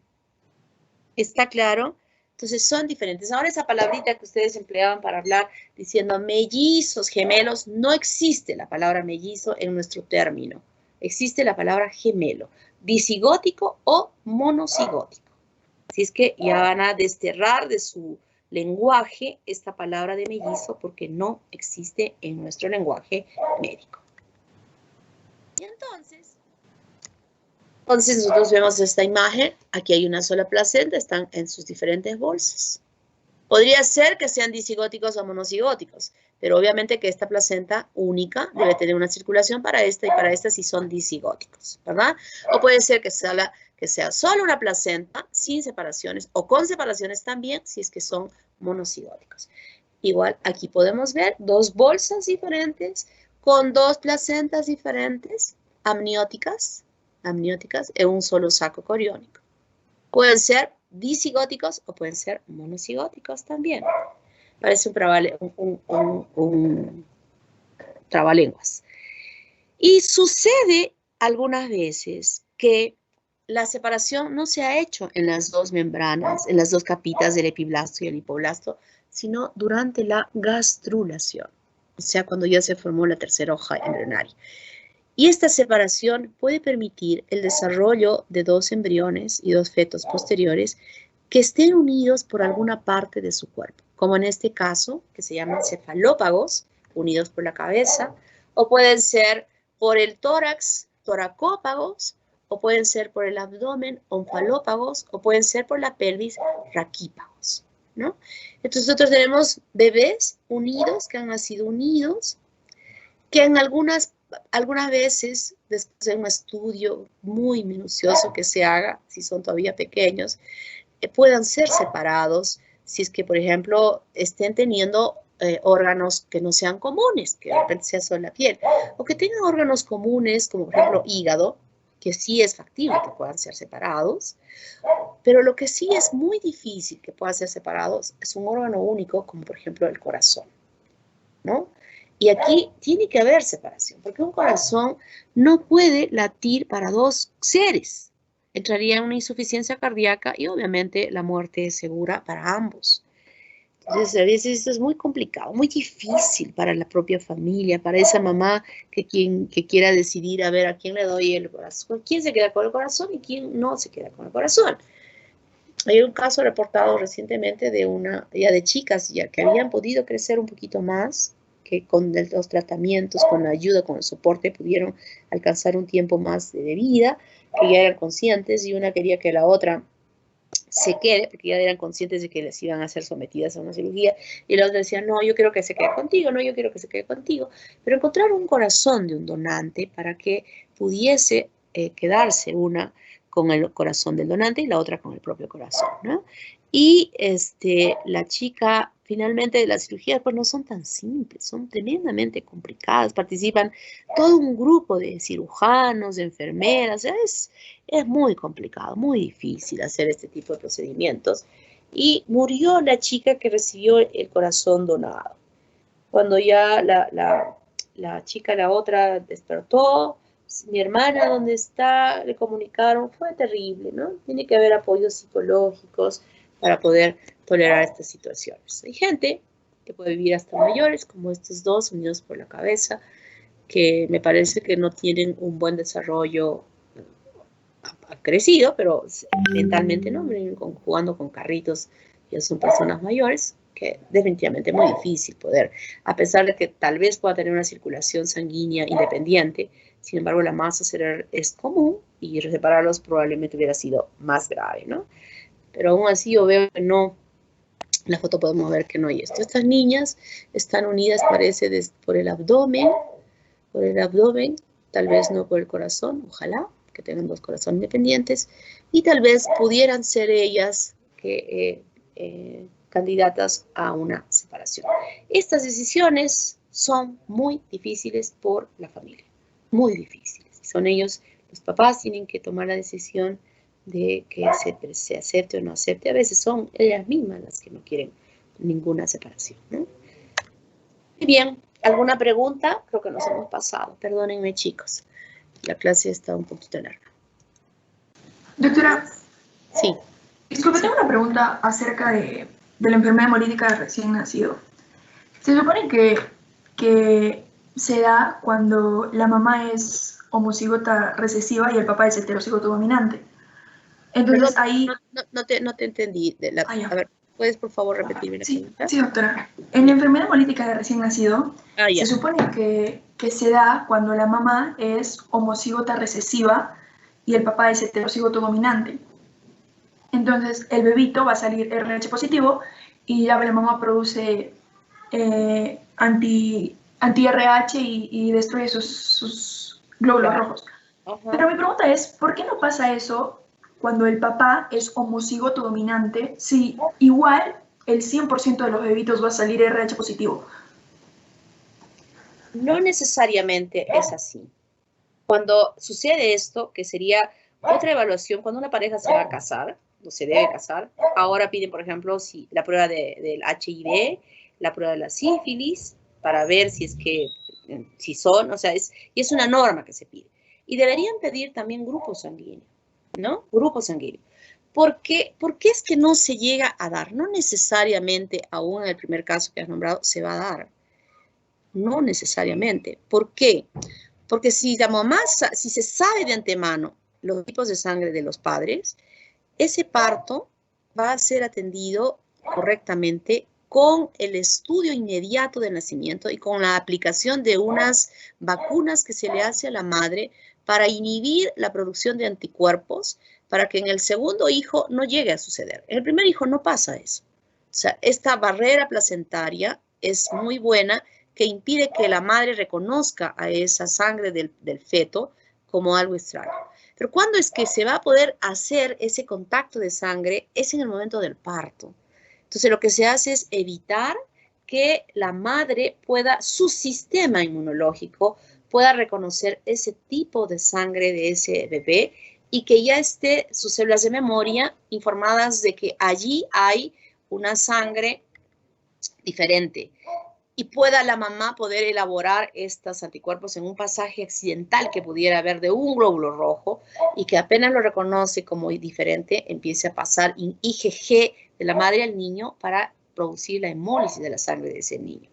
¿Está claro? Entonces son diferentes. Ahora esa palabrita que ustedes empleaban para hablar diciendo mellizos, gemelos, no existe la palabra mellizo en nuestro término. Existe la palabra gemelo, disigótico o monocigótico. Así es que ya van a desterrar de su lenguaje esta palabra de mellizo porque no existe en nuestro lenguaje médico. Y entonces nosotros vemos esta imagen, aquí hay una sola placenta, están en sus diferentes bolsas. Podría ser que sean disigóticos o monocigóticos, pero obviamente que esta placenta única debe tener una circulación para esta y para esta si son disigóticos, ¿verdad? O puede ser que sea solo una placenta sin separaciones o con separaciones también si es que son monocigóticos. Igual aquí podemos ver 2 bolsas diferentes con 2 placentas diferentes amnióticas en un solo saco coriónico. Pueden ser disigóticos o pueden ser monocigóticos también. Parece un trabalenguas. Y sucede algunas veces que la separación no se ha hecho en las 2 membranas, en las 2 capitas del epiblasto y el hipoblasto, sino durante la gastrulación, o sea, cuando ya se formó la tercera hoja embrionaria. Y esta separación puede permitir el desarrollo de 2 embriones y 2 fetos posteriores que estén unidos por alguna parte de su cuerpo, como en este caso, que se llaman cefalópagos, unidos por la cabeza, o pueden ser por el tórax, toracópagos, o pueden ser por el abdomen, onfalópagos, o pueden ser por la pelvis, raquípagos, ¿no? Entonces nosotros tenemos bebés unidos, que han nacido unidos, que en algunas veces, después de un estudio muy minucioso que se haga, si son todavía pequeños, puedan ser separados si es que, por ejemplo, estén teniendo órganos que no sean comunes, que de repente sea solo la piel, o que tengan órganos comunes, como por ejemplo hígado, que sí es factible que puedan ser separados, pero lo que sí es muy difícil que puedan ser separados es un órgano único, como por ejemplo el corazón, ¿no? Y aquí tiene que haber separación, porque un corazón no puede latir para dos seres. Entraría en una insuficiencia cardíaca y obviamente la muerte es segura para ambos. Entonces, a veces esto es muy complicado, muy difícil para la propia familia, para esa mamá que quiera decidir a ver a quién le doy el corazón, quién se queda con el corazón y quién no se queda con el corazón. Hay un caso reportado recientemente de chicas ya que habían podido crecer un poquito más, que con los tratamientos, con la ayuda, con el soporte, pudieron alcanzar un tiempo más de vida, que ya eran conscientes y una quería que la otra se quede, porque ya eran conscientes de que les iban a ser sometidas a una cirugía, y la otra decía, no, yo quiero que se quede contigo, no, yo quiero que se quede contigo, pero encontraron un corazón de un donante para que pudiese quedarse una con el corazón del donante y la otra con el propio corazón, ¿no? Y la chica, finalmente, las cirugías pues no son tan simples, son tremendamente complicadas, participan todo un grupo de cirujanos, de enfermeras, es muy complicado, muy difícil hacer este tipo de procedimientos. Y murió la chica que recibió el corazón donado. Cuando ya la chica, la otra, despertó, mi hermana, ¿dónde está? Le comunicaron, fue terrible, ¿no? Tiene que haber apoyos psicológicos para poder tolerar estas situaciones. Hay gente que puede vivir hasta mayores, como estos dos unidos por la cabeza, que me parece que no tienen un buen desarrollo, ha crecido, pero mentalmente no, jugando con carritos, ya son personas mayores, que definitivamente es muy difícil poder, a pesar de que tal vez pueda tener una circulación sanguínea independiente, sin embargo la masa cerebral es común y separarlos probablemente hubiera sido más grave, ¿no? Pero aún así yo veo que no, en la foto podemos ver que no hay esto. Estas niñas están unidas, parece, por el abdomen, tal vez no por el corazón, ojalá que tengan dos corazones independientes, y tal vez pudieran ser ellas candidatas a una separación. Estas decisiones son muy difíciles por la familia, muy difíciles. Son ellos, los papás tienen que tomar la decisión de que se acepte o no acepte. A veces son ellas mismas las que no quieren ninguna separación, ¿no? Muy bien, ¿alguna pregunta? Creo que nos hemos pasado. Perdónenme, chicos. La clase está un poquito larga. Doctora. Sí. Disculpe, tengo una pregunta acerca de la enfermedad hemolítica de recién nacido. Se supone que se da cuando la mamá es homocigota recesiva y el papá es heterocigoto dominante. Entonces perdón, ahí... No te entendí. A ver, ¿puedes por favor repetirme la pregunta? Sí, doctora. En la enfermedad hemolítica de recién nacido, se supone que se da cuando la mamá es homocigota recesiva y el papá es heterocigoto dominante. Entonces, el bebito va a salir RH positivo y ya la mamá produce anti-RH y destruye sus glóbulos rojos. Pero mi pregunta es, ¿por qué no pasa eso cuando el papá es homocigoto dominante si igual el 100% de los bebitos va a salir RH positivo? No necesariamente es así. Cuando sucede esto, que sería otra evaluación, cuando una pareja se va a casar, o se debe casar, ahora piden, por ejemplo, la prueba del HIV, la prueba de la sífilis, para ver si son, o sea, y es una norma que se pide. Y deberían pedir también grupo sanguíneo, ¿no? Grupo sanguíneo. ¿Por qué es que no se llega a dar? No necesariamente, aún en el primer caso que has nombrado, se va a dar. No necesariamente. ¿Por qué? Porque si se sabe de antemano los tipos de sangre de los padres, ese parto va a ser atendido correctamente con el estudio inmediato del nacimiento y con la aplicación de unas vacunas que se le hace a la madre para inhibir la producción de anticuerpos para que en el segundo hijo no llegue a suceder. En el primer hijo no pasa eso. O sea, esta barrera placentaria es muy buena que impide que la madre reconozca a esa sangre del feto como algo extraño. Pero ¿cuándo es que se va a poder hacer ese contacto de sangre? Es en el momento del parto. Entonces lo que se hace es evitar que la madre pueda, su sistema inmunológico pueda reconocer ese tipo de sangre de ese bebé y que ya esté sus células de memoria informadas de que allí hay una sangre diferente y pueda la mamá poder elaborar estos anticuerpos en un pasaje accidental que pudiera haber de un glóbulo rojo y que apenas lo reconoce como diferente, empiece a pasar en IgG de la madre al niño para producir la hemólisis de la sangre de ese niño.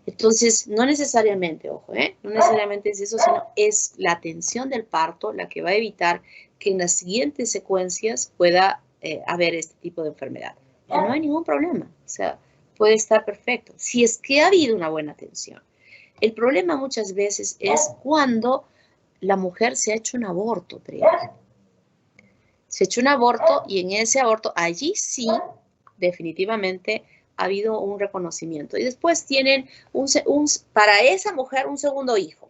Entonces, no necesariamente, ojo, no necesariamente es eso, sino es la atención del parto la que va a evitar que en las siguientes secuencias pueda haber este tipo de enfermedad. Y no hay ningún problema, o sea, puede estar perfecto, si es que ha habido una buena atención. El problema muchas veces es cuando la mujer se ha hecho un aborto previo. Se ha hecho un aborto y en ese aborto, allí sí, definitivamente, ha habido un reconocimiento. Y después tienen, para esa mujer, un segundo hijo.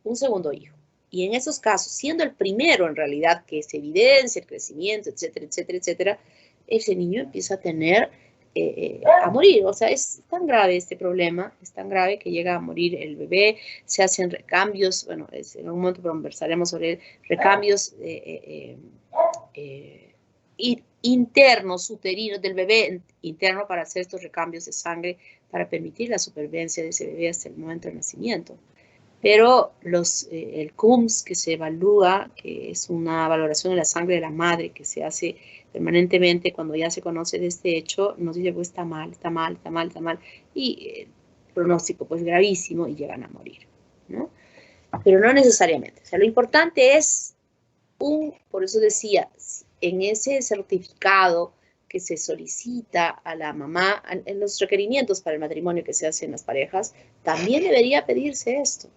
Un segundo hijo. Y en esos casos, siendo el primero en realidad que se evidencia el crecimiento, etcétera, etcétera, etcétera, ese niño empieza a tener, a morir. O sea, es tan grave este problema, es tan grave que llega a morir el bebé, se hacen recambios, bueno, en un momento conversaremos sobre recambios internos, uterinos, del bebé interno para hacer estos recambios de sangre para permitir la supervivencia de ese bebé hasta el momento del nacimiento. Pero el CUMS que se evalúa, que es una valoración de la sangre de la madre que se hace permanentemente cuando ya se conoce de este hecho, nos dice pues está mal, está mal, está mal, está mal, y el pronóstico pues gravísimo y llegan a morir, ¿no? Pero no necesariamente. O sea, lo importante es por eso decía, en ese certificado que se solicita a la mamá, en los requerimientos para el matrimonio que se hacen en las parejas, también debería pedirse esto.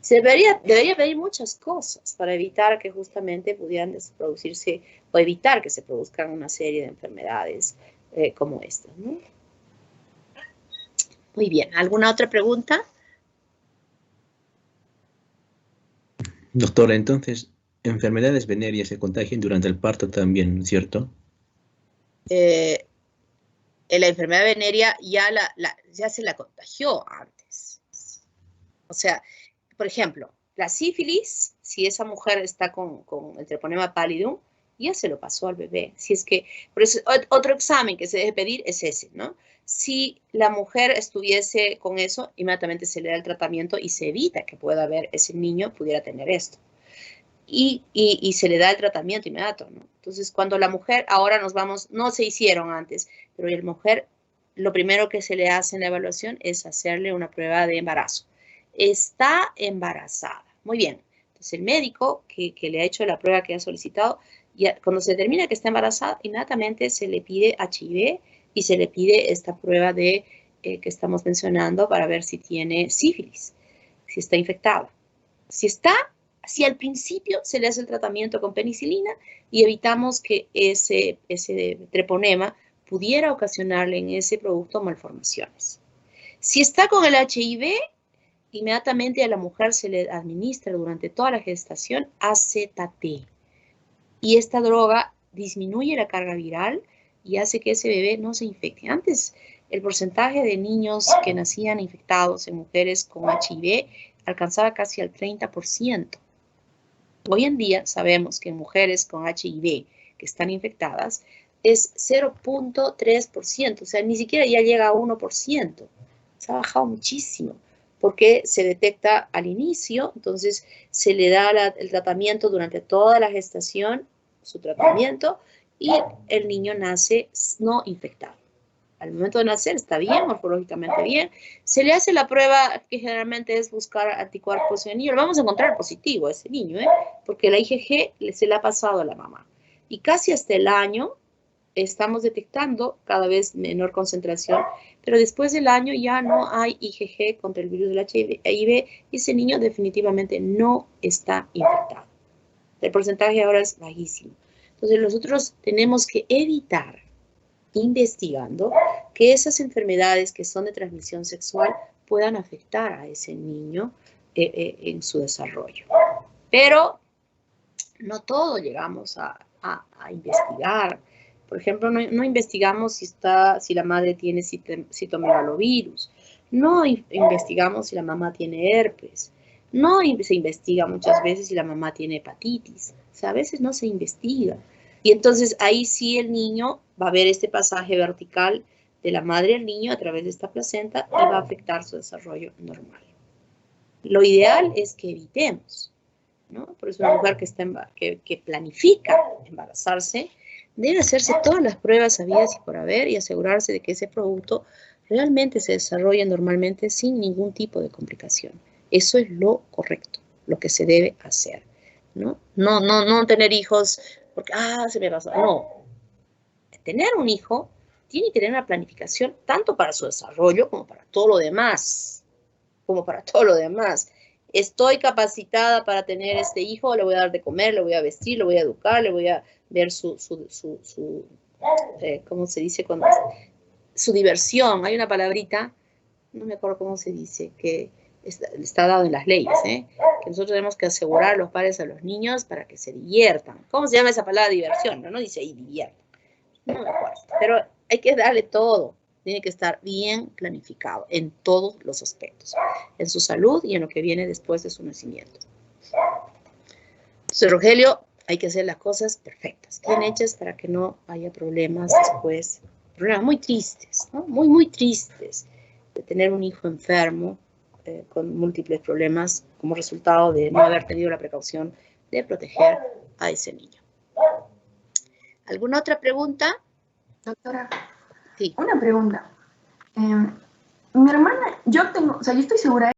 Se debería pedir muchas cosas para evitar que justamente pudieran producirse o evitar que se produzcan una serie de enfermedades como estas, ¿no? Muy bien, ¿alguna otra pregunta? Doctora, entonces, enfermedades venéreas se contagian durante el parto también, ¿cierto? La enfermedad venérea ya se la contagió antes. O sea, por ejemplo, la sífilis, si esa mujer está con el treponema pallidum, ya se lo pasó al bebé. Si es que, por eso, otro examen que se debe pedir es ese, ¿no? Si la mujer estuviese con eso, inmediatamente se le da el tratamiento y se evita que pueda haber ese niño pudiera tener esto. Y se le da el tratamiento inmediato, ¿no? Entonces, cuando la mujer, ahora nos vamos, no se hicieron antes, pero la mujer, lo primero que se le hace en la evaluación es hacerle una prueba de embarazo. Está embarazada. Muy bien. Entonces, el médico que le ha hecho la prueba que ha solicitado, ya, cuando se determina que está embarazada, inmediatamente se le pide HIV y se le pide esta prueba que estamos mencionando para ver si tiene sífilis, si está infectada. Si al principio se le hace el tratamiento con penicilina y evitamos que ese treponema pudiera ocasionarle en ese producto malformaciones. Si está con el HIV, inmediatamente a la mujer se le administra durante toda la gestación AZT. Y esta droga disminuye la carga viral y hace que ese bebé no se infecte. Antes, el porcentaje de niños que nacían infectados en mujeres con HIV alcanzaba casi al 30%. Hoy en día sabemos que en mujeres con HIV que están infectadas es 0.3%, o sea, ni siquiera ya llega a 1%. Se ha bajado muchísimo porque se detecta al inicio, entonces se le da el tratamiento durante toda la gestación, su tratamiento, y el niño nace no infectado. Al momento de nacer está bien, morfológicamente bien. Se le hace la prueba que generalmente es buscar anticuerpos en el niño. Lo vamos a encontrar positivo a ese niño, porque la IgG se le ha pasado a la mamá. Y casi hasta el año estamos detectando cada vez menor concentración, pero después del año ya no hay IgG contra el virus del HIV y ese niño definitivamente no está infectado. El porcentaje ahora es bajísimo. Entonces nosotros tenemos que evitar, investigando, que esas enfermedades que son de transmisión sexual puedan afectar a ese niño en su desarrollo. Pero no todo llegamos a investigar. Por ejemplo, no investigamos si la madre tiene citomegalovirus. No investigamos si la mamá tiene herpes. No se investiga muchas veces si la mamá tiene hepatitis. O sea, a veces no se investiga. Y entonces ahí sí el niño va a ver este pasaje vertical de la madre al niño a través de esta placenta y va a afectar su desarrollo normal. Lo ideal es que evitemos, ¿no? Por eso una mujer que planifica embarazarse debe hacerse todas las pruebas habidas y por haber y asegurarse de que ese producto realmente se desarrolle normalmente sin ningún tipo de complicación. Eso es lo correcto, lo que se debe hacer, ¿no? No tener hijos porque, se me pasó. No. Tener un hijo tiene que tener una planificación tanto para su desarrollo como para todo lo demás. Estoy capacitada para tener este hijo, le voy a dar de comer, le voy a vestir, le voy a educar, le voy a ver ¿cómo se dice? Su diversión. Hay una palabrita, no me acuerdo cómo se dice, que está dado en las leyes, que nosotros tenemos que asegurar a los padres a los niños para que se diviertan. ¿Cómo se llama esa palabra diversión? No dice ahí diviertan. No me acuerdo, pero hay que darle todo. Tiene que estar bien planificado en todos los aspectos, en su salud y en lo que viene después de su nacimiento. Entonces, Rogelio, hay que hacer las cosas perfectas, bien hechas para que no haya problemas después. Problemas muy tristes, ¿no? Muy tristes de tener un hijo enfermo con múltiples problemas como resultado de no haber tenido la precaución de proteger a ese niño. ¿Alguna otra pregunta? Doctora, sí. Una pregunta. Mi hermana, yo estoy segura